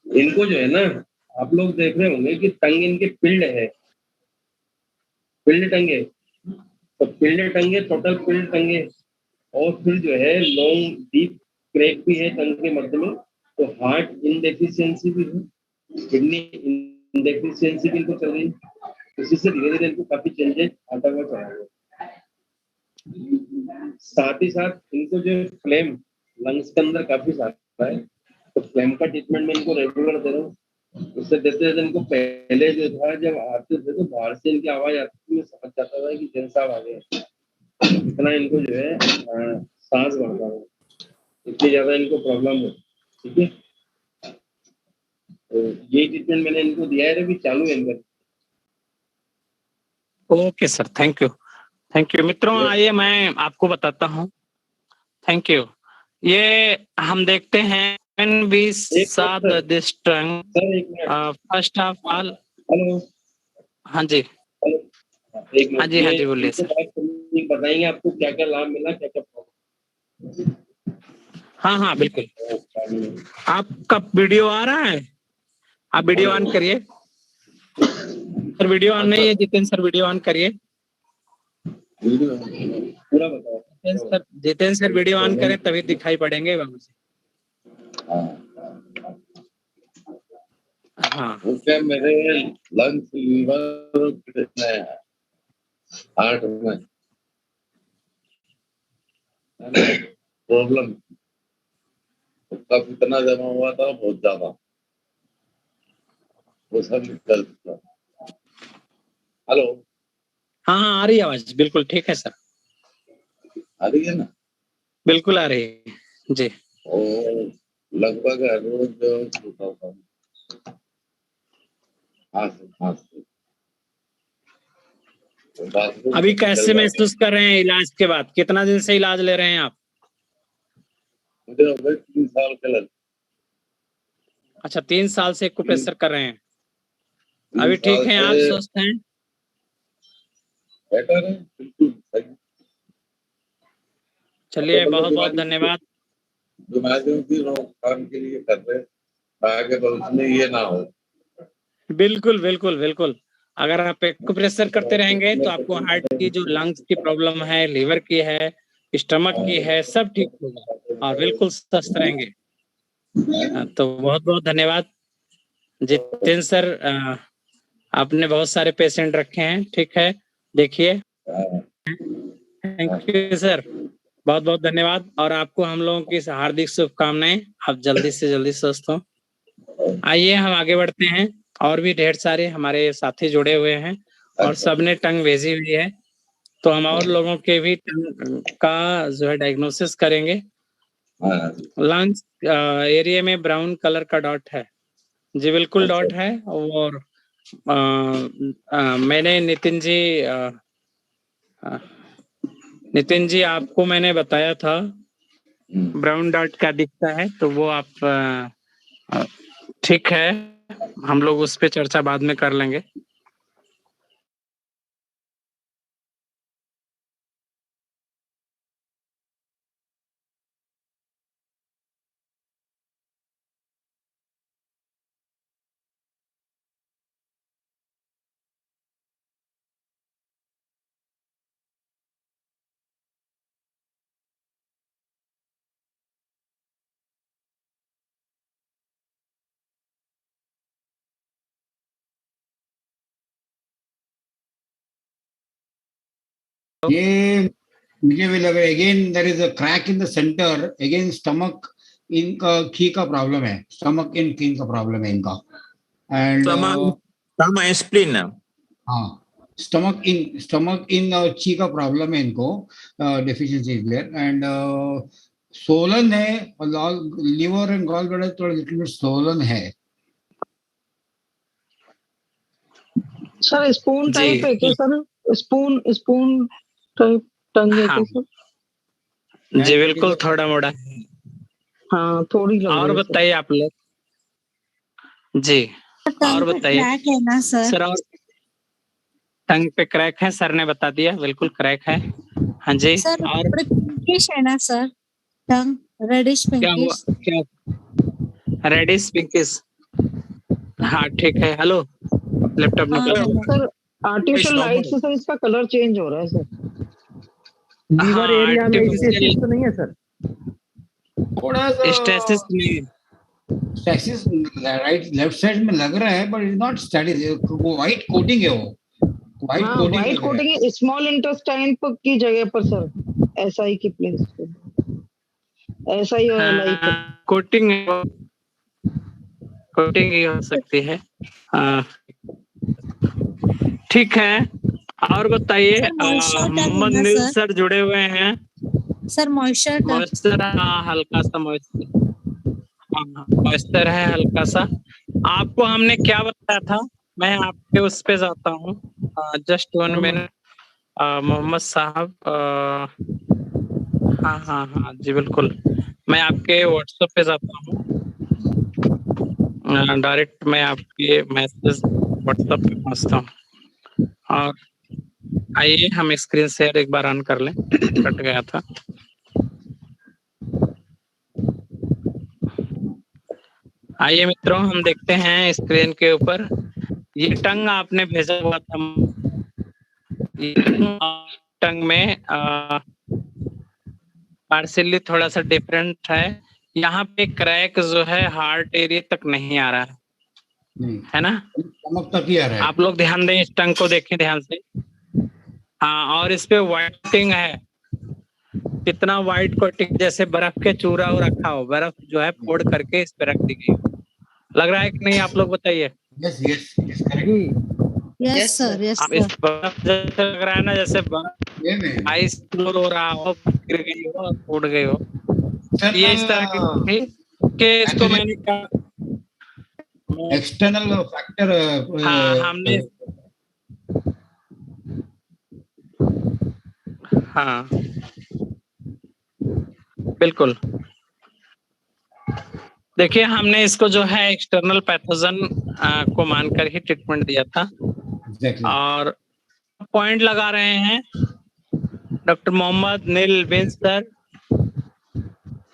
[SPEAKER 2] इनको जो है ना, आप लोग देख रहे होंगे कि टंग इनके पिल्ड है, पिल्ड टंगे, तो पिल्ड टंगे, टोटल पिल्ड टंगे, और फिर जो है लॉन्ग डीप क्रैक भी है टंग के मध्य में। तो हार्ट इनडेफिशिएंसी भी है, किडनी इनडेफिशिएंसी भी इनको चल रही है। इसी से धीरे धीरे इनको काफी चेंजेस आता हुआ चला गया। साथ ही साथ इनको जो फ्लेम लंग्स के अंदर काफी सारा है, तो फ्लेम का ट्रीटमेंट मैं इनको रेगुलर दे रहा हूँ। उससे देते देते इनको पहले जो था, जब आते थे तो बाहर से इनकी आवाज आती थी, मैं समझ जाता था कि जैन साहब आ गए। इतना इनको जो है सांस बढ़ता है, इतनी ज्यादा इनको प्रॉब्लम है। ठीक है, तो ये ट्रीटमेंट मैंने इनको दिया है, अभी चालू है इनका।
[SPEAKER 1] ओके सर, थैंक यू मित्रों। आइए मैं आपको बताता हूँ। Thank you. ये हम देखते हैं when we saw this tongue,
[SPEAKER 2] sir एक मिनट,
[SPEAKER 1] first of all,
[SPEAKER 2] हेलो,
[SPEAKER 1] हाँ जी,
[SPEAKER 2] एक मिनट,
[SPEAKER 1] हाँ जी बोलिए
[SPEAKER 2] इनको
[SPEAKER 1] सर।
[SPEAKER 2] बात करनी बताएंगे आपको क्या क्या लाभ मिला, क्या क्या प्रॉब्लम।
[SPEAKER 1] हाँ बिल्कुल। आपका वीडियो आ रहा है, आप वीडियो ऑन करिए सर। वीडियो ऑन नहीं है जितेंद्र सर, वीडियो ऑन करिए।
[SPEAKER 2] पूरा बताओ
[SPEAKER 1] जितेंद्र सर वीडियो ऑन करें तभी दिखाई पड़ेंगे बाबू जी। हाँ
[SPEAKER 7] उसके मेरे लंग्स लीवर कितने हैं, हार्ट में प्रॉब्लम उसका कितना जमा हुआ था, बहुत ज्यादा, वो सब निकल चुका। हेलो,
[SPEAKER 1] हाँ आ रही है आवाज, बिल्कुल ठीक है सर,
[SPEAKER 7] आ रही है ना?
[SPEAKER 1] बिल्कुल आ रही है जी।
[SPEAKER 7] और लगभग हर रोज जो छूटा था
[SPEAKER 1] अभी कैसे महसूस कर रहे हैं इलाज के बाद? कितना दिन से इलाज ले रहे हैं आप?
[SPEAKER 7] मुझे हो गए 3 साल के लग।
[SPEAKER 1] अच्छा, 3 साल से एक्यूप्रेशर कर रहे हैं। अभी ठीक है, आप स्वस्थ हैं?
[SPEAKER 7] बेटर है, बिल्कुल सही।
[SPEAKER 1] चलिए बहुत बहुत धन्यवाद।
[SPEAKER 7] बीमारियों की रोकथाम के लिए कर रहे, आगे भविष्य में ये ना हो।
[SPEAKER 1] बिल्कुल। अगर आप एक्यूप्रेशर करते रहेंगे तो आपको हार्ट की जो लंग्स की प्रॉब्लम है, लीवर की है, स्टमक की है, सब ठीक होगा और बिल्कुल स्वस्थ रहेंगे। तो बहुत बहुत धन्यवाद जितेंद्र सर। आपने बहुत सारे पेशेंट रखे हैं, ठीक है, देखिए। थैंक यू सर, बहुत बहुत धन्यवाद। और आपको हम लोगों की हार्दिक शुभकामनाएं, आप जल्दी से जल्दी स्वस्थ हो। आइए हम आगे बढ़ते हैं, और भी ढेर सारे हमारे साथी जुड़े हुए हैं और सबने टंग भेजी हुई है, तो हम और लोगों के भी टंग का जो है डायग्नोसिस करेंगे।
[SPEAKER 7] हाँ,
[SPEAKER 1] लंग्स एरिया में ब्राउन कलर का डॉट है जी, बिल्कुल
[SPEAKER 7] अच्छा।
[SPEAKER 1] डॉट है। और मैंने नितिन जी आपको मैंने बताया था ब्राउन डॉट क्या दिखता है, तो वो आप ठीक है, हम लोग उस पे चर्चा बाद में कर लेंगे।
[SPEAKER 3] ये मुझे भी लग रहा है again there is a crack in the centre, again stomach इनका की का प्रॉब्लम है, स्टमक इन की का प्रॉब्लम है इनका। एंड
[SPEAKER 8] sama spleen ना।
[SPEAKER 3] हाँ, स्टमक इन ची का प्रॉब्लम है इनको, deficiency is there. And swollen है, और लिवर एंड गॉल ब्लैडर थोड़ा लिटिल बिट सोलन है।
[SPEAKER 4] सर स्पून
[SPEAKER 1] जी।
[SPEAKER 4] टाइप है क्या सर? स्पून टाइप टंग है
[SPEAKER 1] हाँ।
[SPEAKER 4] क्या सर?
[SPEAKER 1] जी बिल्कुल, थोड़ा मोड़ा।
[SPEAKER 4] हाँ, थोड़ी लग
[SPEAKER 1] और
[SPEAKER 4] रही है सर।
[SPEAKER 1] बताइए आप लोग जी, और बताइए
[SPEAKER 6] क्रैक है ना सर?
[SPEAKER 1] सर। और टंग पे क्रैक है, सर ने बता दिया, बिल्कुल क्रैक है। हाँ जी।
[SPEAKER 6] सर
[SPEAKER 1] और
[SPEAKER 6] पिंकिश है ना सर? टंग रेडिश
[SPEAKER 1] क्या हुआ?
[SPEAKER 6] पिंकिश।
[SPEAKER 1] क्या रेडिश पिंकिश? हाँ ठीक है। हेलो, लैपटॉप
[SPEAKER 6] हाँ,
[SPEAKER 1] निकालो।
[SPEAKER 4] सर आर्टिफिशियल लाइट से सर इसका कलर चेंज हो रहा है सर। लीवर
[SPEAKER 1] हाँ,
[SPEAKER 4] एरिया में
[SPEAKER 1] artificial
[SPEAKER 4] स्टेसिस तो नहीं है सर?
[SPEAKER 3] थोड़ा सा
[SPEAKER 1] स्टेसिस नहीं,
[SPEAKER 3] स्टेसिस राइट लेफ्ट साइड में लग रहा है, बट इज नॉट स्टेटिस। वो व्हाइट कोटिंग है, वो व्हाइट
[SPEAKER 4] हाँ,
[SPEAKER 3] कोटिंग
[SPEAKER 4] व्हाइट
[SPEAKER 3] लग रहा है।
[SPEAKER 4] कोटिंग है स्मॉल इंटेस्टाइन की जगह पर सर, एसआई की प्लेस पे, एसआई और एलआई पर।
[SPEAKER 1] कोटिंग ही हो सकती है। हाँ, ठीक है। और बताइए,
[SPEAKER 6] सर, moisture tag है
[SPEAKER 1] मोहम्मद
[SPEAKER 6] ना
[SPEAKER 1] नील
[SPEAKER 6] सर?
[SPEAKER 1] सर जुड़े हुए हैं।
[SPEAKER 6] सर मॉइस्चर टंग।
[SPEAKER 1] मॉइस्चर, हाँ हल्का सा मॉइस्चर, हाँ मॉइस्चर है हल्का सा। आपको हमने क्या बताया था, मैं आपके उस पे जाता हूँ, जस्ट 1 मिनट। मोहम्मद साहब, हाँ हाँ हाँ जी बिल्कुल, मैं आपके व्हाट्सएप पे जाता हूँ, डायरेक्ट मैं आपके मैसेज व्हाट्सएप पे पहुँचता हूँ। और आइए हम स्क्रीन शेयर एक बार ऑन कर लें, कट गया था। आइए मित्रों, हम देखते हैं स्क्रीन के ऊपर, ये टंग आपने भेजा हुआ था, ये टंग में पार्शियली थोड़ा सा डिफरेंट है। यहाँ पे क्रैक जो है हार्ट एरिया तक नहीं आ रहा है,
[SPEAKER 3] नहीं,
[SPEAKER 1] है ना?
[SPEAKER 3] स्टमक तक ही आ रहा है।
[SPEAKER 1] आप लोग ध्यान दें, इस टंग को देखें ध्यान से। हाँ, और इस पे व्हाइटिंग है, कितना व्हाइट कोटिंग, जैसे बर्फ के चूरा हो रखा हो, बर्फ जो है फोड़ करके इस पे रख दी गई। लग रहा है कि नहीं, आप लोग बताइए।
[SPEAKER 3] Yes yes yes correct.
[SPEAKER 6] Yes sir, yes
[SPEAKER 1] आप इस
[SPEAKER 6] सर।
[SPEAKER 1] बर्फ जैसे लग रहा है ना, जैसे बर्फ आइस फ्लोर हो रहा हो, गिर गई हो, फूट गई हो, ये इस तरह की के इसको मैंने कहा।
[SPEAKER 3] External factor.
[SPEAKER 1] हाँ हमने, हाँ बिल्कुल, देखिए हमने इसको जो है एक्सटर्नल पैथोजन को मानकर ही ट्रीटमेंट दिया था। और पॉइंट लगा रहे हैं डॉक्टर मोहम्मद नील बिन सर,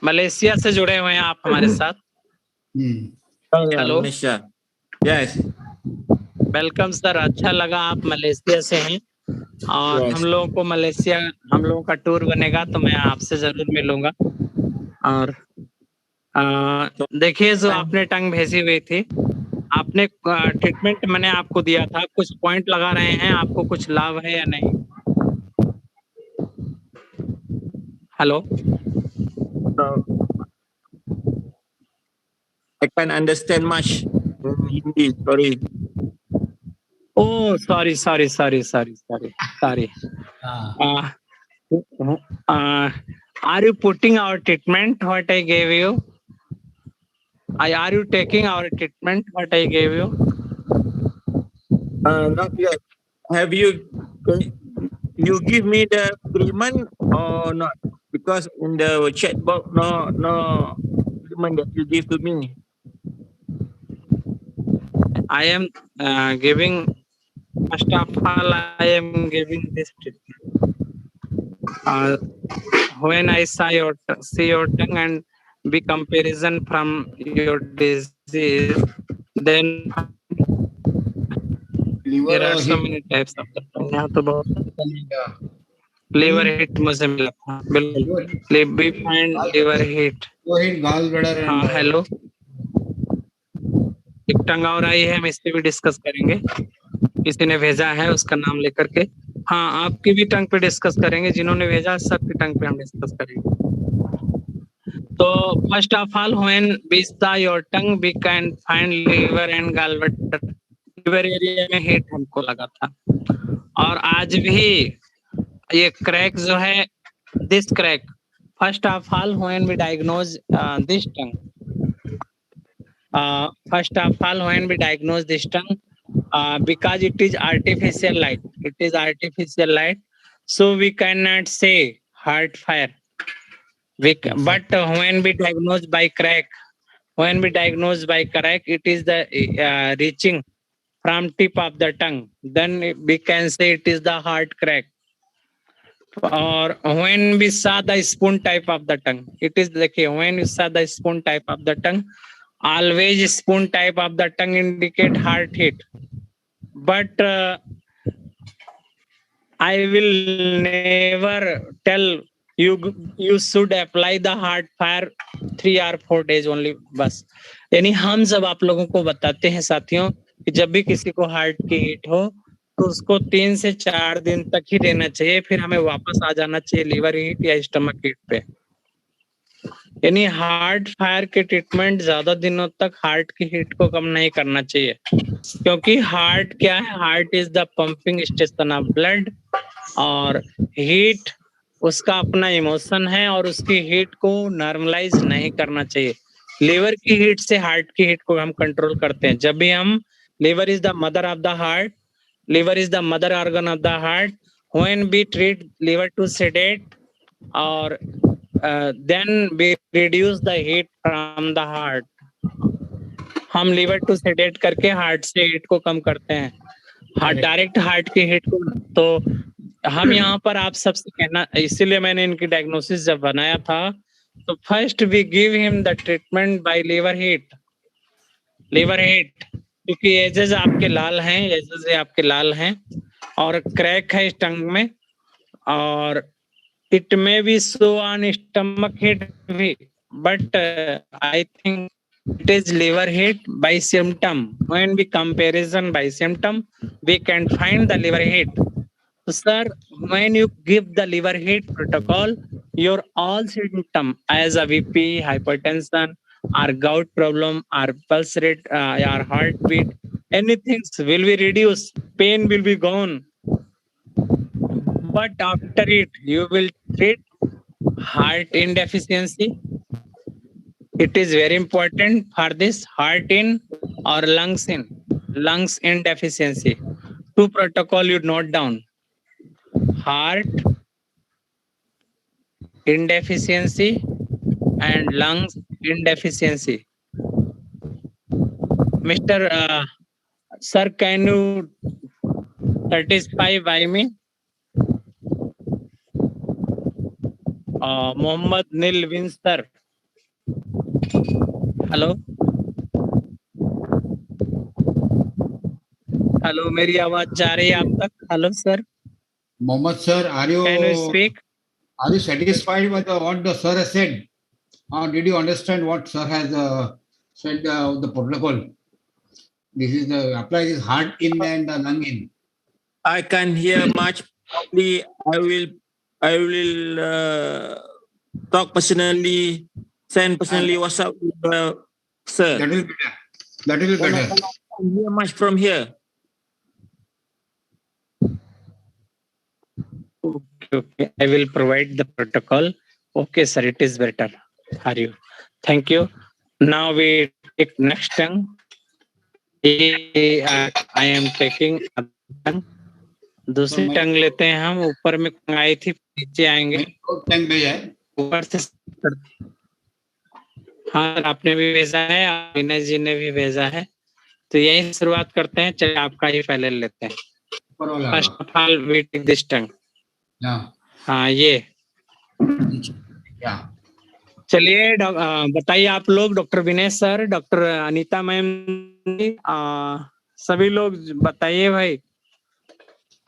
[SPEAKER 1] मलेशिया से जुड़े हुए हैं आप हमारे साथ। हेलो,
[SPEAKER 8] यस
[SPEAKER 1] वेलकम सर, अच्छा लगा आप मलेशिया से हैं, और हम लोगों को मलेशिया, हम लोगों का टूर बनेगा तो मैं आपसे जरूर मिलूंगा। और देखिए, जो आपने टंग भेजी हुई थी, आपने ट्रीटमेंट मैंने आपको दिया था, कुछ पॉइंट लगा रहे हैं, आपको कुछ लाभ है या नहीं? Hello,
[SPEAKER 8] I can't understand much Hindi, sorry.
[SPEAKER 1] Oh, sorry.
[SPEAKER 3] Ah.
[SPEAKER 1] Are you putting our treatment? What I gave you? Are you taking our treatment? What I gave you?
[SPEAKER 8] Not yet. Have you give me the treatment or not? Because in the chat box, no treatment that you give to me.
[SPEAKER 1] I am giving. First of all, I am giving this treatment. When I see your tongue and be comparison from your disease, then
[SPEAKER 3] Liver
[SPEAKER 1] there are so
[SPEAKER 3] hit.
[SPEAKER 1] many types of the tongue. यहाँ तो बहुत
[SPEAKER 3] Yeah.
[SPEAKER 1] liver hit मुझे मिला था बिल्कुल. We find liver hit.
[SPEAKER 3] Liver hit, gallbladder and.
[SPEAKER 1] हाँ hello. एक टंग और आई है, हम इस पे भी डिस्कस करेंगे. किसी ने भेजा है उसका नाम लेकर के. हाँ आपकी भी टंग पे डिस्कस करेंगे. जिन्होंने भेजा सबकी टंग पे हम डिस्कस करेंगे. तो first of all when we saw your tongue we can find liver and gallbladder. Liver area में हिट हमको लगा था. और आज भी ये क्रैक जो है, this crack, first of all when we diagnose this tongue, first of all when we diagnose this tongue, because it is artificial light, so we cannot say heart fire. But when we diagnose by crack, it is the reaching from tip of the tongue, then we can say it is the heart crack. Or when we saw the spoon type of the tongue, it is like when you saw the spoon type of the tongue, always spoon type of the tongue indicate heart hit. But I will never tell you should apply the heart fire 3 or 4 days only बस. यानी हम जब आप लोगों को बताते हैं साथियों कि जब भी किसी को हार्ट की हिट हो तो उसको 3 से 4 दिन तक ही रहना चाहिए, फिर हमें वापस आ जाना चाहिए लिवर हिट या स्टमक हिट पे. यानी हार्ट फायर के ट्रीटमेंट ज्यादा दिनों तक हार्ट की हिट को कम नहीं करना चाहिए, क्योंकि हार्ट क्या है, heart is the pumping station of blood, और हीट उसका अपना इमोशन है और उसकी हीट को नॉर्मलाइज नहीं करना चाहिए. लिवर की हीट से हार्ट की हीट को हम कंट्रोल करते हैं. जब भी हम, liver is the mother of the heart, liver is the mother organ of the heart. When we treat liver to sedate, or then we reduce the heat from the heart. हम liver to sedate करके heart से heat को कम करते हैं, direct heart की heat को. तो हम यहाँ पर आप सबसे कहना, इसीलिए मैंने इनकी डायग्नोसिस जब बनाया था तो first we give him the treatment by liver heat. क्योंकि एजेस आपके लाल हैं और क्रैक है इस टंग में, और it may be so on stomach heat भी, but I think it is liver hit by symptom. When we comparison by symptom, we can find the liver hit. So sir, when you give the liver hit protocol, your all symptom as a VP, hypertension, or gout problem, or pulse rate, or heartbeat, anything will be reduced, pain will be gone. But after it, you will treat heart in deficiency. It is very important for this heart in or lungs in deficiency. 2 protocol you note down: heart in deficiency and lungs in deficiency. Mr. Sir, can you satisfy by me? Mohammad Nil Wins sir. Hello, मेरी आवाज जा रही है आप तक? Hello sir.
[SPEAKER 3] Mohammed sir,
[SPEAKER 1] Can you speak?
[SPEAKER 3] Are you satisfied with what the sir has said? Did you understand what sir has said, the protocol? This is the apply this heart in and the lung in.
[SPEAKER 8] I can't hear much. Probably I will talk personally, send personally WhatsApp with sir.
[SPEAKER 3] That will be better.
[SPEAKER 8] I can't hear much from here.
[SPEAKER 1] Okay. I will provide the protocol. Okay, sir. It is better. Are you? Thank you. Now we take next tongue. I am taking tongue. दूसरी
[SPEAKER 3] मैं-
[SPEAKER 1] टंग लेते हैं हम. ऊपर में आई थी, नीचे आएंगे.
[SPEAKER 3] टंग भेजा है.
[SPEAKER 1] ऊपर से. हाँ, आपने भी भेजा है, विनय जी ने भी भेजा है. तो यही शुरुआत करते हैं. चलिए आपका ही पहले लेते हैं.
[SPEAKER 3] ऊपर वाला.
[SPEAKER 1] First of all we take this tongue. हाँ, ये.
[SPEAKER 3] या.
[SPEAKER 1] चलिए बताइए आप लोग, doctor Vinay sir, doctor Anita ma'am, सभी लोग बताइए भाई.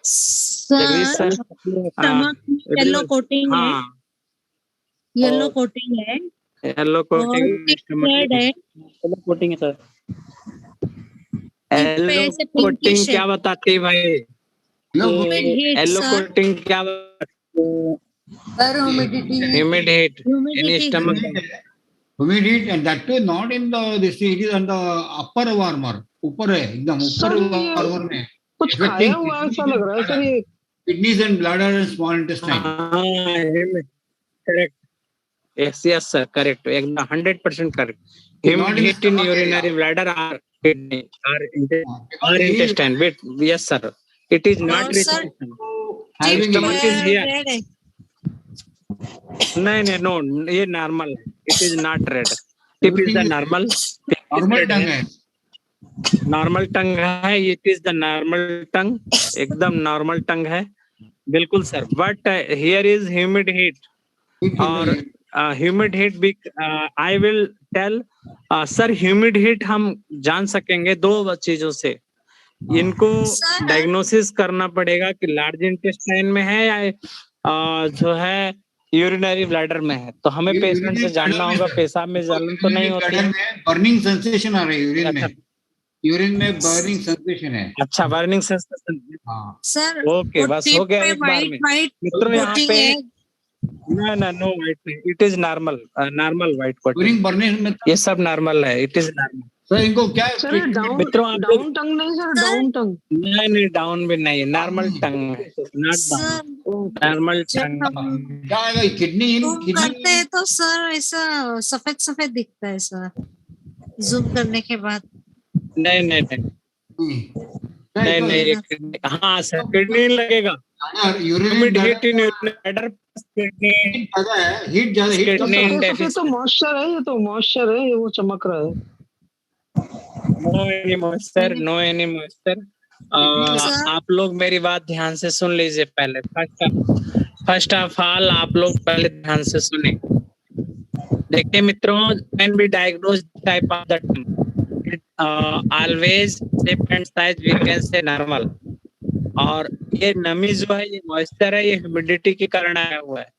[SPEAKER 1] Jagdish
[SPEAKER 6] sir
[SPEAKER 1] sir.
[SPEAKER 6] Stomach yellow coating है,
[SPEAKER 1] हाँ,
[SPEAKER 6] येलो कोटिंग है,
[SPEAKER 1] येलो
[SPEAKER 6] और
[SPEAKER 1] कोटिंग
[SPEAKER 6] रेड है.
[SPEAKER 1] येलो कोटिंग है सर.
[SPEAKER 6] पे
[SPEAKER 1] येलो
[SPEAKER 6] ऐसे
[SPEAKER 1] कोटिंग
[SPEAKER 6] pinkish है.
[SPEAKER 1] क्या बताती है भाई? येलो कोटिंग क्या बताती है?
[SPEAKER 5] Sir humidity
[SPEAKER 1] Humid heat in
[SPEAKER 6] Humidity.
[SPEAKER 1] stomach.
[SPEAKER 3] Humid heat, and that too not in the this. It is on the upper warmer. ऊपर है, एकदम ऊपर
[SPEAKER 4] Sir, ये
[SPEAKER 3] warmer में.
[SPEAKER 4] कुछ खाया हुआ ऐसा लग रहा है सर. ये
[SPEAKER 3] Kidneys and bladder and small intestine.
[SPEAKER 1] Correct. Yes, sir. Correct. 100% correct. Humid heat in urinary bladder or kidney or intestine. Wait, yes, sir. It is not
[SPEAKER 6] और sir
[SPEAKER 1] retention.
[SPEAKER 3] Having
[SPEAKER 1] stomach is here.
[SPEAKER 6] Red है.
[SPEAKER 1] नहीं, no. ये normal है. It is not red. Tip is the normal.
[SPEAKER 3] normal tongue है.
[SPEAKER 1] Normal tongue है. It is the normal tongue. एकदम normal tongue है. बिल्कुल sir. But here is humid heat. और ह्यूमिड हीट भी I will tell sir. Humid heat हम जान सकेंगे दो चीजों से. इनको डायग्नोसिस करना पड़ेगा कि लार्ज इंटेस्टाइन में है या जो है यूरिनरी ब्लैडर में है. तो हमें पेशेंट से जानना होगा पेशाब में जलन तो नहीं होती है.
[SPEAKER 3] बर्निंग सेंसेशन आ रही है यूरिन में. यूरिन में बर्निंग सेंसेशन है.
[SPEAKER 1] अच्छा, बर्निंग सेंसेशन.
[SPEAKER 3] हाँ.
[SPEAKER 6] सर
[SPEAKER 1] ओके, बस हो गया एक बार में. मित्रों यहाँ
[SPEAKER 6] कोटिंग
[SPEAKER 1] पे
[SPEAKER 6] है.
[SPEAKER 1] नो वाइट नहीं. It is normal white coating.
[SPEAKER 3] Urine burning में
[SPEAKER 1] ये सब नॉर्मल है. It is normal.
[SPEAKER 3] सर इनको क्या
[SPEAKER 4] सर
[SPEAKER 1] मित्रों आप लोग.
[SPEAKER 4] डाउन टंग नहीं सर, डाउन टंग.
[SPEAKER 1] नहीं, डाउन भी नहीं. नॉर्मल टंग है. नॉट
[SPEAKER 6] सर
[SPEAKER 1] नॉर्मल
[SPEAKER 6] जब
[SPEAKER 1] टंग.
[SPEAKER 6] हम
[SPEAKER 3] क्या आएगा? किडनी
[SPEAKER 6] जूम करते हैं तो सर ऐसा सफेद सफेद दिखता है सर, जूम करने के बाद.
[SPEAKER 1] नहीं. हाँ सर, किडनी लगेगा. ह्यूमिड हीट इन ब्लैडर. किडनी
[SPEAKER 3] हीट ज्यादा हीट
[SPEAKER 1] किडनी
[SPEAKER 4] तो मॉइस्चर है. ये तो मॉइस्चर है. ये वो चमक रहा है.
[SPEAKER 1] No any moisture. आप लोग मेरी बात ध्यान से सुन लीजिए पहले. फर्स्ट ऑफ ऑल आप लोग पहले ध्यान से सुने. देखिए मित्रों, can be diagnose type of the always shape and size we can say normal. और ये नमी जो है, ये मॉइस्चर है, ये ह्यूमिडिटी के कारण आया हुआ है.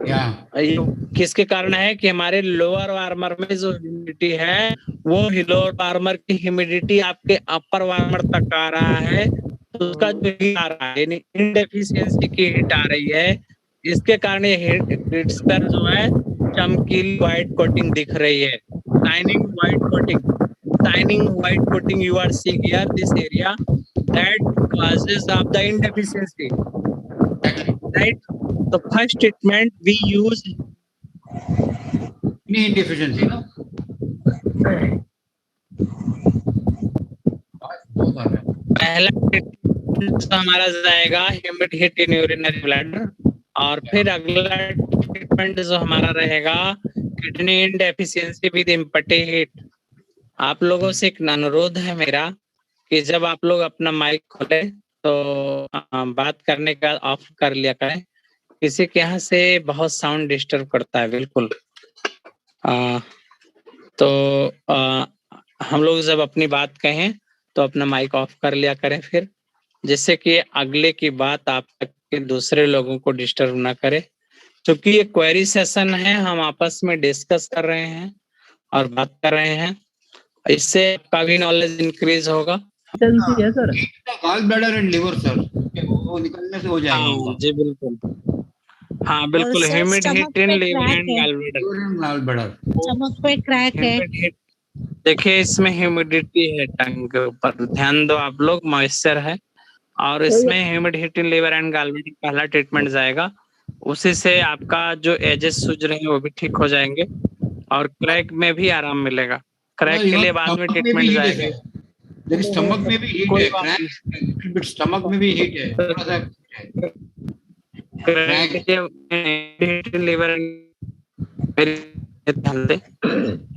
[SPEAKER 1] ये किसके कारण है कि हमारे लोअर वार्मर में जो ह्यूमिडिटी है वो लोअर वार्मर की ह्यूमिडिटी आपके अपर वार्मर तक आ रहा है. तो उसका जो हीट आ रहा है यानी इनडेफिशिएंसी की हीट आ रही है. इसके कारण ये हीट पर जो है चमकीली व्हाइट कोटिंग दिख रही है. Shining white coating you are seeing here this area that causes of the indeficiency, right? The first treatment we use
[SPEAKER 3] indeficiency, no?
[SPEAKER 1] पहला ट्रीटमेंट हमारा जाएगा ह्यूमिड हीट इन यूरिनरी ब्लैडर. और फिर अगला ट्रीटमेंट जो हमारा रहेगा किडनी इनडेफिशिएंसी विद इम्पटी हीट. आप लोगों से एक अनुरोध है मेरा कि जब आप लोग अपना माइक खोले तो बात करने का ऑफ कर लिया करें. किसी के यहाँ से बहुत साउंड डिस्टर्ब करता है. बिल्कुल. हम लोग जब अपनी बात कहें तो अपना माइक ऑफ कर लिया करें फिर, जिससे कि अगले की बात आप तक के दूसरे लोगों को डिस्टर्ब ना करे. क्योंकि ये क्वेरी सेशन है, हम आपस में डिस्कस कर रहे हैं और बात कर रहे हैं. इससे आपका भी नॉलेज इंक्रीज होगा.
[SPEAKER 3] है sir. Gall bladder and liver sir, वो निकलने से हो जाएगा.
[SPEAKER 1] जी बिल्कुल. हाँ बिल्कुल. Humid heat in liver and gall bladder.
[SPEAKER 6] Stomach पे क्रैक है.
[SPEAKER 1] देखिए इसमें ह्यूमिडिटी है टंग के ऊपर. ध्यान दो आप लोग. मॉइस्चर है और इसमें ह्यूमिडिटी लिवर एंड गॉलब्लैडर पहला ट्रीटमेंट जाएगा, उसी से आपका जो एजेस सूज रहे हैं वो भी ठीक हो जाएंगे और क्रैक में भी आराम मिलेगा। क्रैक के लिए बाद में ट्रीटमेंट जाएगा।
[SPEAKER 3] स्टमक में भी हीट
[SPEAKER 1] कोई
[SPEAKER 3] है,
[SPEAKER 1] बात
[SPEAKER 3] क्रैक स्टमक में भी हीट है, थोड़ा सा
[SPEAKER 1] क्रैक लिवर ध्यान दे,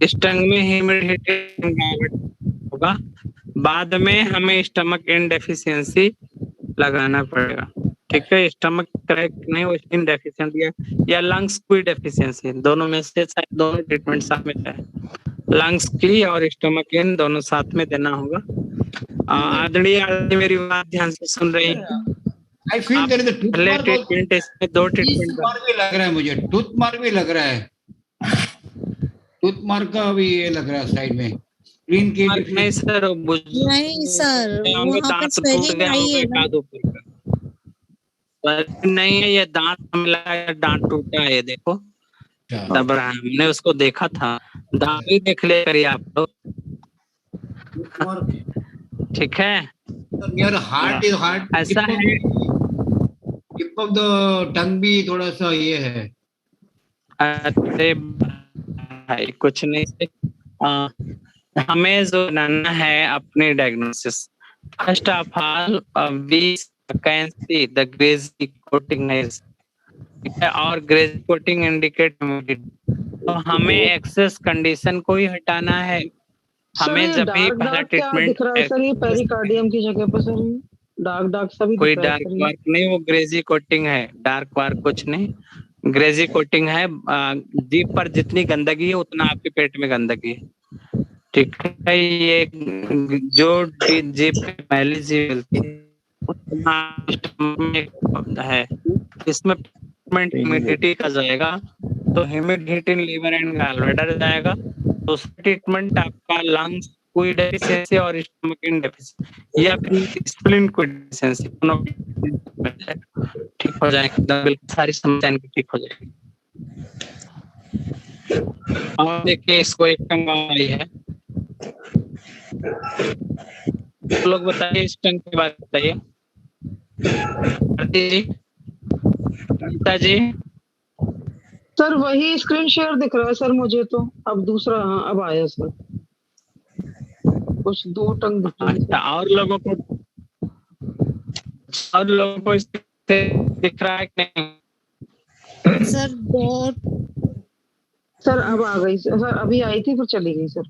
[SPEAKER 1] स्टमक में ह्यूमिडिटी होगा, बाद में हमें स्टमक इनडेफिशिएंसी लगाना पड़ेगा। ठीक है, स्टमक क्रैक नहीं, वो इनडेफिशिएंट या लंग्स की डेफिशिएंसी, दोनों में से शायद दोनों ट्रीटमेंट साथ में है, लंग्स की और स्टमक इन दोनों साथ में देना होगा। आदरणीय आदमी मेरी बात ध्यान से सुन रही है।
[SPEAKER 3] I feel there is a tooth mark,
[SPEAKER 1] treatment इसमें दो ट्रीटमेंट
[SPEAKER 3] भी लग रहा है मुझे, टूथ मार्क भी लग रहा है, टूथ मार्क का भी ये लग रहा है साइड में। ग्रीन की
[SPEAKER 1] नहीं सर,
[SPEAKER 6] नहीं सर, वहाँ पे स्वेलिंग आई है ना।
[SPEAKER 1] नहीं है, ये दांत हमें लगा दांत टूटा है, ये देखो दब रहा है, हमने उसको देखा था, दांत भी देख ले करिए आप लोग। ठीक है,
[SPEAKER 3] यार हार्ट इज हार्ट,
[SPEAKER 1] ऐसा है,
[SPEAKER 3] टिप ऑफ द टंग भी थोड़ा सा ये है।
[SPEAKER 1] अरे भाई कुछ नहीं, हमें जो जानना है अपनी diagnosis. First of all we can see the greasy coating है और ग्रेजी कोटिंग इंडिकेट ह्यूमिडिटी, तो हमें एक्सेस कंडीशन को ही हटाना है। हमें जब भी पहला ट्रीटमेंट
[SPEAKER 4] दिख रहा है सर, ये पेरिकार्डियम की जगह पर सर डार्क सा भी
[SPEAKER 1] कोई डार्क मार्क नहीं, वो ग्रेजी कोटिंग है, डार्क मार्क कुछ नहीं, ग्रेजी कोटिंग है। जीभ पर जितनी गंदगी है उतना आपके पेट में गंदगी है। ठीक है, ये जो जीभ पे पहली जीभ मिलती है है, इसमें ह्यूमिडिटी का जाएगा, तो ह्यूमिडिटी लिवर एंड गॉलब्लैडर जाएगा, तो ट्रीटमेंट आपका लंग्स कोई डेफिशिएंसी और स्टमक इन डेफिशिएंसी या फिर स्प्लीन कोई डेफिशिएंसी, दोनों ठीक हो जाएंगे, बिल्कुल सारी समस्याएं ठीक हो जाएगी। और देखिए इसको एक टंग आई है, तो लोग बताइए इस टंग की बात बताइए। जी
[SPEAKER 4] सर वही स्क्रीन शेयर दिख रहा है सर मुझे तो, अब दूसरा, हाँ अब आया सर, कुछ दो टंग दिख रही है।
[SPEAKER 1] अच्छा, और लोगों को इससे दिख रहा है कि नहीं?
[SPEAKER 6] सर दो,
[SPEAKER 4] सर अब आ गई सर, अभी आई थी फिर चली गई सर।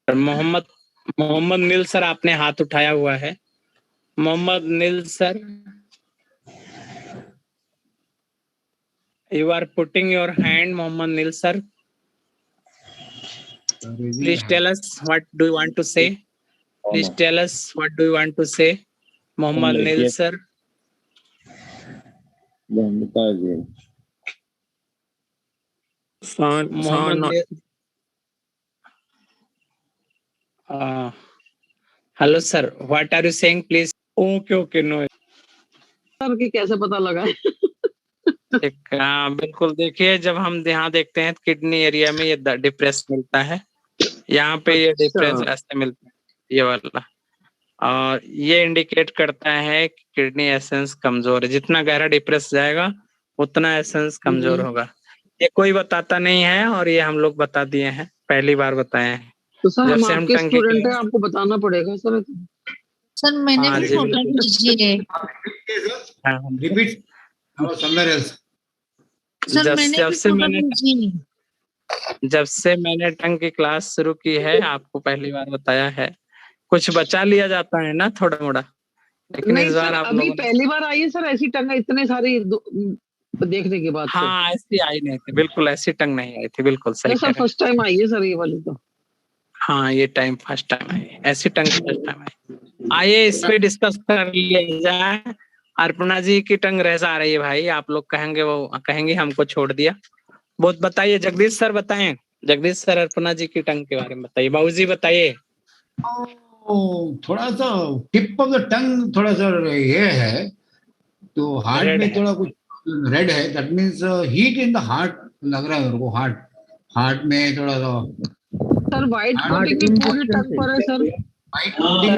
[SPEAKER 1] मोहम्मद नील सर, आपने हाथ उठाया हुआ है। मोहम्मद नील sir, you are putting your hand, Mohammad Nil sir. Please tell us what do you want to say. Please tell us what do you want to say, Mohammad Nil sir. Hello sir, what are you saying please? Okay no
[SPEAKER 4] sir की कैसे पता लगा है?
[SPEAKER 1] बिल्कुल, देखिए जब हम यहाँ देखते हैं किडनी एरिया में ये डिप्रेस मिलता है, यहाँ पे ये डिप्रेस ऐसे मिलता है, ये वाला, और ये इंडिकेट करता है कि किडनी एसेंस कमजोर है। जितना गहरा डिप्रेस जाएगा उतना एसेंस कमजोर होगा। ये कोई बताता नहीं है और ये हम लोग बता दिए हैं, पहली बार बताए हैं।
[SPEAKER 4] तो सर हम आपके स्टूडेंट हैं, आपको बताना पड़ेगा सर।
[SPEAKER 6] सर मैंने भी फोटो खींची है।
[SPEAKER 3] Repeat somewhere else.
[SPEAKER 1] जब से मैंने टंग की क्लास शुरू की है, आपको पहली बार बताया है, कुछ बचा लिया जाता है ना थोड़ा मोड़ा, लेकिन इस बार आप
[SPEAKER 4] अभी पहली बार आई है सर ऐसी टंग, इतने सारी देखने के बाद।
[SPEAKER 1] हाँ ऐसी आई नहीं थी, बिल्कुल ऐसी टंग नहीं आई थी, बिल्कुल सही
[SPEAKER 4] सर फर्स्ट टाइम आई है सर ये वाली तो।
[SPEAKER 1] हाँ ये टाइम फर्स्ट टाइम आई, ऐसी टंग फर्स्ट टाइम आई। आइए इस पे डिस्कस कर लिया जाए। अर्पणा जी की टंग रह जा रही है भाई, आप लोग कहेंगे वो कहेंगे हमको छोड़ दिया। बहुत बताइए, जगदीश सर बताएं, जगदीश सर अर्पणा जी की टंग के बारे में बताइए। बाबू जी बताइए।
[SPEAKER 3] थोड़ा सा टिप ऑफ द टंग थोड़ा सा ये है, तो हार्ट में थोड़ा कुछ रेड है, that means heat in the heart लग रहा है मेरे को हार्ट में थोड़ा सा
[SPEAKER 4] सर व्हाइट
[SPEAKER 3] हाँ,
[SPEAKER 4] कोटिंग भी पूरी टंग पर है sir.
[SPEAKER 3] White coating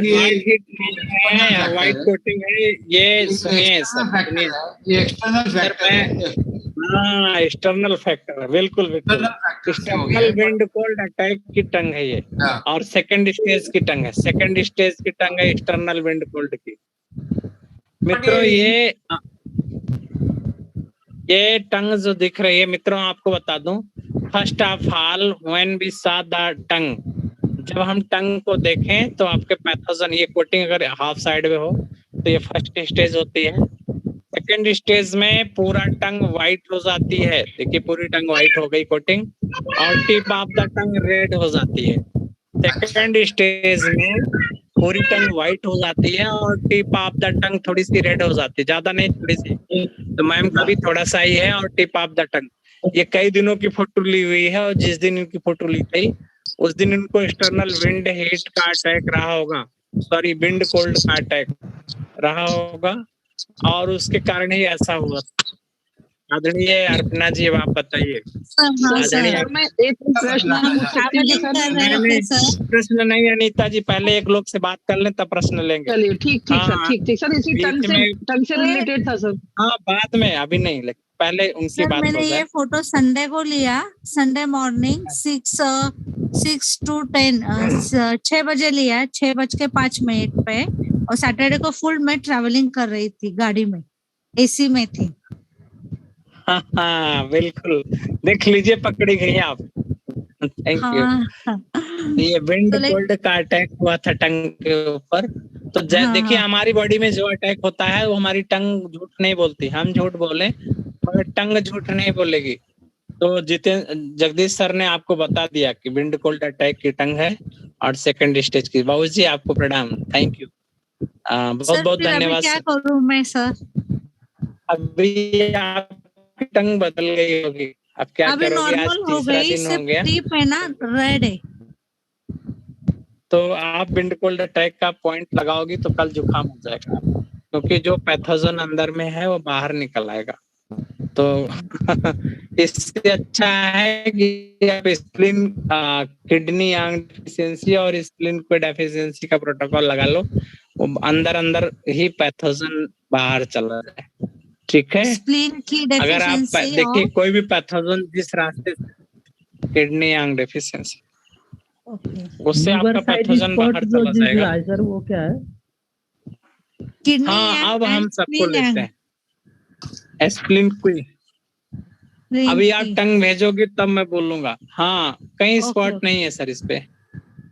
[SPEAKER 1] white coating है ये, सुनिए सर, सुनिए
[SPEAKER 3] ये एक्सटर्नल
[SPEAKER 1] सर,
[SPEAKER 3] फैक्टर है।
[SPEAKER 1] हाँ एक्सटर्नल फैक्टर है, बिल्कुल बिल्कुल।
[SPEAKER 3] एक्सटर्नल फैक्टर से हो
[SPEAKER 1] एक्सटर्नल
[SPEAKER 3] गया
[SPEAKER 1] विंड कोल्ड अटैक की टंग है ये,
[SPEAKER 3] हाँ।
[SPEAKER 1] और सेकंड स्टेज की टंग है, सेकंड स्टेज की टंग है एक्सटर्नल विंड कोल्ड की। मित्रों ये टंग जो दिख रही है मित्रों, आपको बता दूं, first of all when we saw the tongue, जब हम टंग को देखें तो आपके पैथोजन, ये कोटिंग अगर हाफ साइड में हो तो ये फर्स्ट स्टेज होती है। सेकंड स्टेज में पूरा टंग व्हाइट हो जाती है, देखिए पूरी टंग व्हाइट हो गई कोटिंग, और tip of the tongue red हो जाती है। सेकंड स्टेज में पूरी टंग व्हाइट हो जाती है और टिप ऑफ द टंग थोड़ी सी रेड हो जाती है, ज्यादा नहीं, थोड़ी सी। तो मैम का भी थोड़ा सा ही है, और टिप ऑफ द टंग। ये कई दिनों की फोटो ली हुई है, और जिस दिन इनकी फोटो ली गई उस दिन इनको एक्सटर्नल विंड हीट का अटैक रहा होगा, सॉरी विंड कोल्ड का अटैक रहा होगा, और उसके कारण ही ऐसा हुआ। आदरणीय अर्पणा जी, अब आप बताइए।
[SPEAKER 6] हाँ
[SPEAKER 1] आदरणीय
[SPEAKER 4] सर मैं एक प्रश्न पूछ सकती हूँ
[SPEAKER 6] ट्रैवलिंग कर रहे
[SPEAKER 1] नहीं,
[SPEAKER 6] थे सर।
[SPEAKER 1] प्रश्न नहीं अनीता जी, पहले एक लोग से बात कर लें तब प्रश्न लेंगे।
[SPEAKER 4] चलिए ठीक ठीक सर,
[SPEAKER 1] हाँ,
[SPEAKER 4] ठीक ठीक सर, इसी
[SPEAKER 1] बीच में
[SPEAKER 4] टंग से रिलेटेड था सर।
[SPEAKER 1] हाँ बाद में, अभी नहीं, लेकिन पहले उनकी
[SPEAKER 6] सर
[SPEAKER 1] बात
[SPEAKER 6] मैंने
[SPEAKER 1] हो
[SPEAKER 6] ये
[SPEAKER 1] जाए।
[SPEAKER 6] फोटो संडे को लिया, संडे मॉर्निंग 6 to 10 6 बजे लिया, 6:05 पे, और सैटरडे को फुल मैं ट्रैवलिंग कर रही थी, गाड़ी में एसी में थी।
[SPEAKER 1] हाँ बिल्कुल, देख लीजिए, पकड़ी गई आप। Thank you.
[SPEAKER 6] हाँ
[SPEAKER 1] ये विंड
[SPEAKER 6] तो लाइक
[SPEAKER 1] कोल्ड का अटैक हुआ था टंग के ऊपर। तो
[SPEAKER 6] हाँ,
[SPEAKER 1] देखिए
[SPEAKER 6] हाँ।
[SPEAKER 1] हमारी बॉडी में जो अटैक होता है वो हमारी टंग झूठ नहीं बोलती, हम झूठ बोले मगर टंग झूठ नहीं बोलेगी। तो जगदीश सर ने आपको बता दिया कि विंड कोल्ड अटैक की टंग है और सेकंड स्टेज की। बाबू जी आपको प्रणाम, थैंक यू, बहुत
[SPEAKER 6] सर
[SPEAKER 1] बहुत
[SPEAKER 6] फिर अभी
[SPEAKER 1] धन्यवाद
[SPEAKER 6] क्या
[SPEAKER 1] सर।
[SPEAKER 6] करूं मैं सर?
[SPEAKER 1] अभी आपकी टंग बदल गई होगी, अब क्या
[SPEAKER 6] अभी
[SPEAKER 1] करोगे? आज
[SPEAKER 6] नॉर्मल हो
[SPEAKER 1] तीसरा
[SPEAKER 6] गई,
[SPEAKER 1] दिन हो
[SPEAKER 6] सिर्फ
[SPEAKER 1] गया,
[SPEAKER 6] टिप है ना रेड है।
[SPEAKER 1] तो आप विंड कोल्ड अटैक का पॉइंट लगाओगी तो कल जुकाम हो जाएगा, क्योंकि जो पैथोजन अंदर में है वो बाहर निकल आएगा। तो इससे अच्छा है कि आप स्प्लिन, किडनी यांग डेफिशिएंसी और स्प्लिन को डेफिशिएंसी का प्रोटोकॉल लगा लो, वो अंदर अंदर ही पैथोजन बाहर चला जाए, ठीक है।
[SPEAKER 6] स्प्लीन की
[SPEAKER 1] अगर आप
[SPEAKER 6] डेफिशिएंसी
[SPEAKER 1] देखिए
[SPEAKER 6] और
[SPEAKER 1] कोई भी पैथोजन जिस रास्ते से, किडनी यांग डेफिशिएंसी, उससे आपका पैथोजन बाहर चला जाएगा।
[SPEAKER 9] सर वो क्या है?
[SPEAKER 6] किडनी
[SPEAKER 1] हाँ अब हम सबको
[SPEAKER 6] स्प्लीन
[SPEAKER 1] लेते हैं स्प्लिन क्वी। अभी आप टंग भेजोगे तब मैं बोलूंगा। हाँ कहीं स्पॉट नहीं है सर इस पे,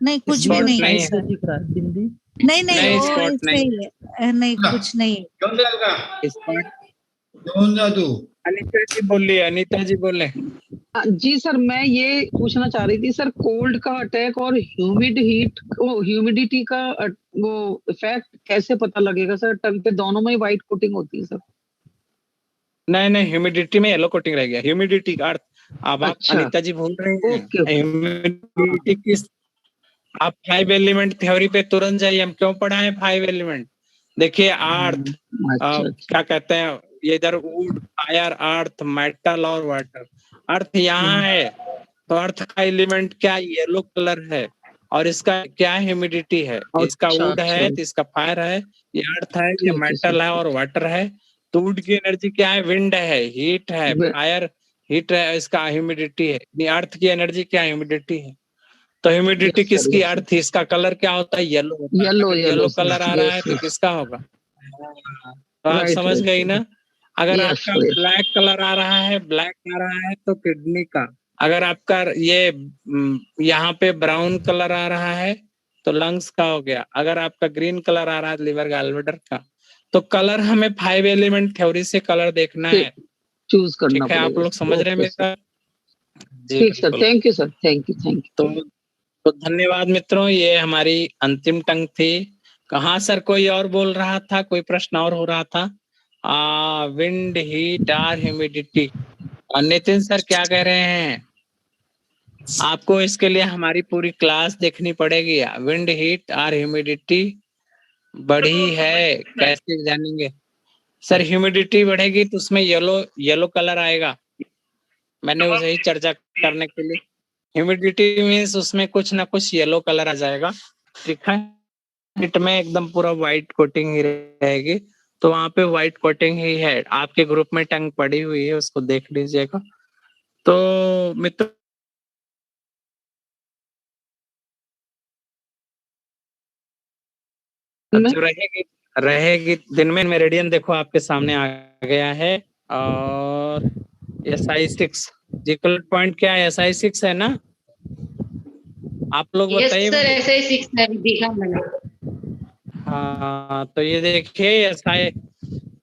[SPEAKER 6] नहीं कुछ भी
[SPEAKER 1] स्पॉट
[SPEAKER 6] नहीं
[SPEAKER 1] नहीं
[SPEAKER 6] है
[SPEAKER 1] है,
[SPEAKER 6] सर।
[SPEAKER 9] दिख रहा है बिंदी।
[SPEAKER 6] नहीं नहीं
[SPEAKER 1] नहीं
[SPEAKER 6] वो
[SPEAKER 1] स्पॉट
[SPEAKER 6] ऐसे
[SPEAKER 1] नहीं,
[SPEAKER 6] ही है, नहीं कुछ नहीं है।
[SPEAKER 3] क्यों जाएगा
[SPEAKER 1] स्पॉट।
[SPEAKER 3] कौन जा तू
[SPEAKER 1] अनीता जी बोलिए, अनीता जी बोले।
[SPEAKER 4] जी सर मैं ये पूछना चाह रही थी सर, कोल्ड का अटैक और ह्यूमिडिटी का वो इफेक्ट कैसे पता लगेगा सर? टंग पे दोनों में ही व्हाइट कोटिंग होती है सर।
[SPEAKER 1] नहीं नहीं, ह्यूमिडिटी में येलो कोटिंग रह गया, ह्यूमिडिटी का अर्थ अब आप
[SPEAKER 4] अच्छा।
[SPEAKER 1] अनीता जी भूल रहे हैं।
[SPEAKER 4] Okay okay.
[SPEAKER 1] ह्यूमिडिटी किस, आप 5 एलिमेंट थ्योरी पे तुरंत जाइए, हम क्यों पढ़ाएं 5 एलिमेंट। देखिए अर्थ,
[SPEAKER 4] अच्छा
[SPEAKER 1] क्या कहते हैं ये इधर, वुड, फायर, अर्थ, मेटल और वाटर। अर्थ यहाँ है तो अर्थ का एलिमेंट क्या येलो कलर है, और इसका क्या ह्यूमिडिटी है, इसका
[SPEAKER 4] अच्छा,
[SPEAKER 1] वुड है
[SPEAKER 4] अच्छा।
[SPEAKER 1] तो इसका फायर है, ये अर्थ है, ये
[SPEAKER 4] ठीक है
[SPEAKER 1] मेटल है और वाटर है। तो वुड की एनर्जी क्या है? विंड है, हीट है, फायर हीट है, इसका ह्यूमिडिटी है। अर्थ की एनर्जी क्या ह्यूमिडिटी है। तो ह्यूमिडिटी
[SPEAKER 4] यस सर,
[SPEAKER 1] किसकी?
[SPEAKER 4] Yes sir.
[SPEAKER 1] अर्थ, इसका कलर क्या होता है? येलो होता है।
[SPEAKER 4] येलो
[SPEAKER 1] अगर
[SPEAKER 4] येलो
[SPEAKER 1] येलो
[SPEAKER 4] सर,
[SPEAKER 1] कलर आ रहा है
[SPEAKER 4] यस
[SPEAKER 1] तो
[SPEAKER 4] यस।
[SPEAKER 1] किसका होगा? तो आप
[SPEAKER 4] राइट
[SPEAKER 1] समझ गई
[SPEAKER 4] राइट।
[SPEAKER 1] ना। अगर
[SPEAKER 4] यस
[SPEAKER 1] आपका
[SPEAKER 4] सर।
[SPEAKER 1] ब्लैक कलर आ रहा है, ब्लैक आ रहा है तो किडनी का। अगर आपका ये यहाँ पे ब्राउन कलर आ रहा है तो लंग्स का हो गया। अगर आपका ग्रीन कलर आ रहा है लिवर गॉलब्लैडर का। तो कलर हमें 5 एलिमेंट थ्योरी से कलर देखना है,
[SPEAKER 4] चूज करना
[SPEAKER 1] ठीक है। आप
[SPEAKER 4] पड़ेगा।
[SPEAKER 1] लोग समझ रहे हैं
[SPEAKER 4] ओके सर।
[SPEAKER 1] मेरा? जी
[SPEAKER 4] ठीक सर,
[SPEAKER 1] बिल्कुल।
[SPEAKER 4] Thank you sir, thank you.
[SPEAKER 1] तो धन्यवाद मित्रों, ये हमारी अंतिम टंग थी। कहाँ सर कोई और बोल रहा था, कोई प्रश्न और हो रहा था? विंड, हीट और ह्यूमिडिटी। नितिन सर क्या कह रहे हैं? आपको इसके लिए हमारी पूरी क्लास देखनी पड़ेगी। विंड, हीट और ह्यूमिडिटी बढ़ी है, कैसे जानेंगे? सर ह्यूमिडिटी बढ़ेगी तो उसमें येलो कलर आएगा। मैंने उसे ही चर्चा करने के लिए। ह्यूमिडिटी मीन्स उसमें कुछ ना कुछ येलो कलर आ जाएगा, ठीक है। हीट में एकदम पूरा व्हाइट कोटिंग ही रहेगी, तो वहां पे व्हाइट कोटिंग ही है। आपके ग्रुप में टंग पड़ी हुई है, उसको देख लीजिएगा। तो मित्र जो रहेगी दिन में मेरिडियन देखो आपके सामने आ गया है। और SI6 जिकल पॉइंट क्या है? SI6 है ना? आप लोग
[SPEAKER 5] यस
[SPEAKER 1] बताइए।
[SPEAKER 5] सर, ऐसे ही 6 है, देखा मैंने।
[SPEAKER 1] हाँ, तो ये देखिए SI,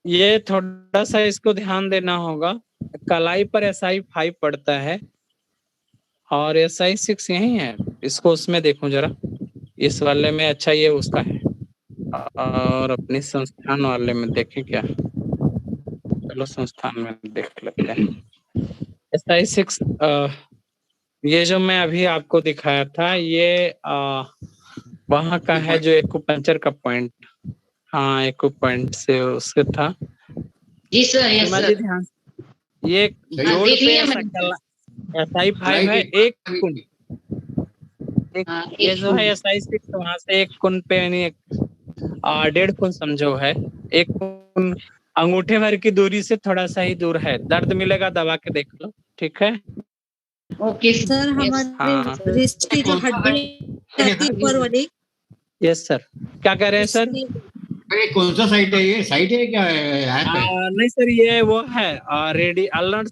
[SPEAKER 1] ये थोड़ा सा इसको ध्यान देना होगा। कलाई पर SI5 पड़ता है और SI6 यही है। इसको उसमें देखो जरा, इस वाले में। अच्छा, ये उसका है। और अपनी संस्थान वाले में देखें क्या? चलो संस्थान में देख लेते हैं। SI6 ये जो मैं अभी आपको दिखाया था, ये वहाँ का है जो एक्यूपंक्चर का पॉइंट। हाँ, एक्यूपॉइंट से उससे था।
[SPEAKER 5] जी सर, यस
[SPEAKER 1] सीमा जी
[SPEAKER 5] सर।
[SPEAKER 1] ध्यान, ये जोड़
[SPEAKER 5] देख
[SPEAKER 1] पे
[SPEAKER 5] लिया
[SPEAKER 1] ऐसा
[SPEAKER 5] मैंने।
[SPEAKER 1] SI5 है, एक कुन।
[SPEAKER 5] हाँ,
[SPEAKER 1] ये
[SPEAKER 5] एक
[SPEAKER 1] जो है SI6 वहां से एक कुन पे, यानी 1.5 कुन समझो है। एक कुन अंगूठे भर की दूरी से थोड़ा सा ही दूर है। दर्द मिलेगा, दबा के देख लो, ठीक है।
[SPEAKER 5] ओके
[SPEAKER 6] सर हमारे
[SPEAKER 1] हाँ,
[SPEAKER 6] रिस्ट की जो हड्डी है ऊपर वाली,
[SPEAKER 1] यस सर। क्या कह रहे हैं सर?
[SPEAKER 3] अरे कौन सा साइट है ये? साइट है क्या ऐप है?
[SPEAKER 1] नहीं सर, ये वो है रेडी अल्लर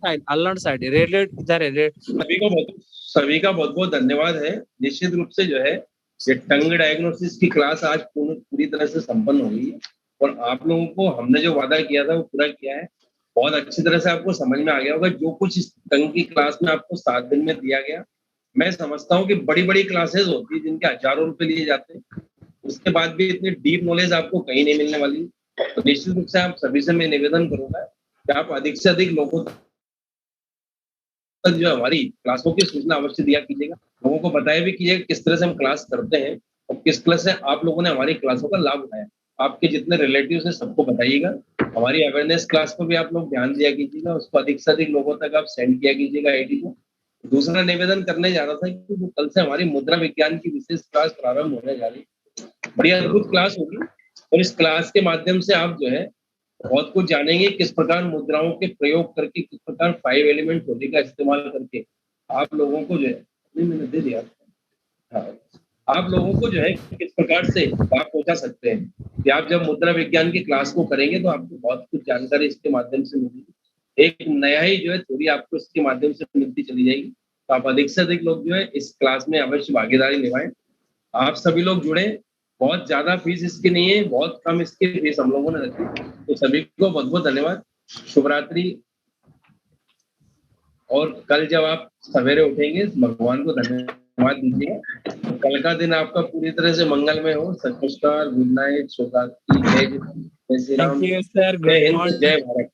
[SPEAKER 1] साइड रेडिएट इधर है।
[SPEAKER 2] सभी का बहुत बहुत धन्यवाद है। निश्चित रूप से जो है ये टंग डायग्नोसिस की क्लास आज पूरी तरह से संपन्न हो गई है और आप लोगों को हमने जो वादा किया था वो पूरा किया है। बहुत अच्छी तरह से आपको समझ में आ गया होगा जो कुछ इस टंग की क्लास में आपको 7 दिन में दिया गया। मैं समझता हूँ कि बड़ी बड़ी क्लासेस होती है जिनके हजारों रुपए लिए जाते हैं, उसके बाद भी इतनी डीप नॉलेज आपको कहीं नहीं मिलने वाली। तो निश्चित रूप से आप सभी से मैं निवेदन करूंगा कि आप अधिक से अधिक लोगों तक जो हमारी क्लासों की सूचना अवश्य दिया कीजिएगा। लोगों को बताया भी कीजिएगा किस तरह से हम क्लास करते हैं और किस तरह से आप लोगों ने हमारी क्लासों का लाभ उठाया। आपके जितने रिलेटिव्स हैं सबको बताइएगा। हमारी अवेयरनेस क्लास पर भी आप लोग ध्यान दिया कीजिएगा, उसको अधिक से अधिक लोगों तक आप सेंड किया कीजिएगा आईडी को। दूसरा निवेदन करने जा रहा था कि जो कल से हमारी मुद्रा विज्ञान की विशेष क्लास प्रारंभ होने जा रही है, बड़ी अद्भुत क्लास होगी और इस क्लास के माध्यम से आप जो है बहुत कुछ जानेंगे किस प्रकार मुद्राओं के प्रयोग करके, किस प्रकार 5 एलिमेंट होली का इस्तेमाल करके आप लोगों को जो है, नहीं मैंने दे दिया। हाँ, आप लोगों को जो है किस प्रकार से लाभ पहुंचा सकते हैं कि आप जब मुद्रा विज्ञान की क्लास को करेंगे तो आपको बहुत कुछ जानकारी इसके माध्यम से मिलेगी। एक नया ही जो है थ्योरी आपको इसके माध्यम से मिलती चली जाएगी। तो आप अधिक से अधिक लोग जो है इस क्लास में अवश्य भागीदारी निभाएं। आप सभी लोग जुड़े। बहुत ज्यादा फीस इसकी नहीं है, बहुत कम इसकी फीस हम लोगों ने रखी। तो सभी को बहुत बहुत धन्यवाद, शुभ रात्रि। और कल जब आप सवेरे उठेंगे भगवान को धन्यवाद दीजिएगा। कल का दिन आपका पूरी तरह से मंगलमय हो। नमस्कार, गुड नाइट, शुभ रात्रि, जय Shri Ram,
[SPEAKER 1] thank you sir,
[SPEAKER 2] जय हिंद, जय भारत।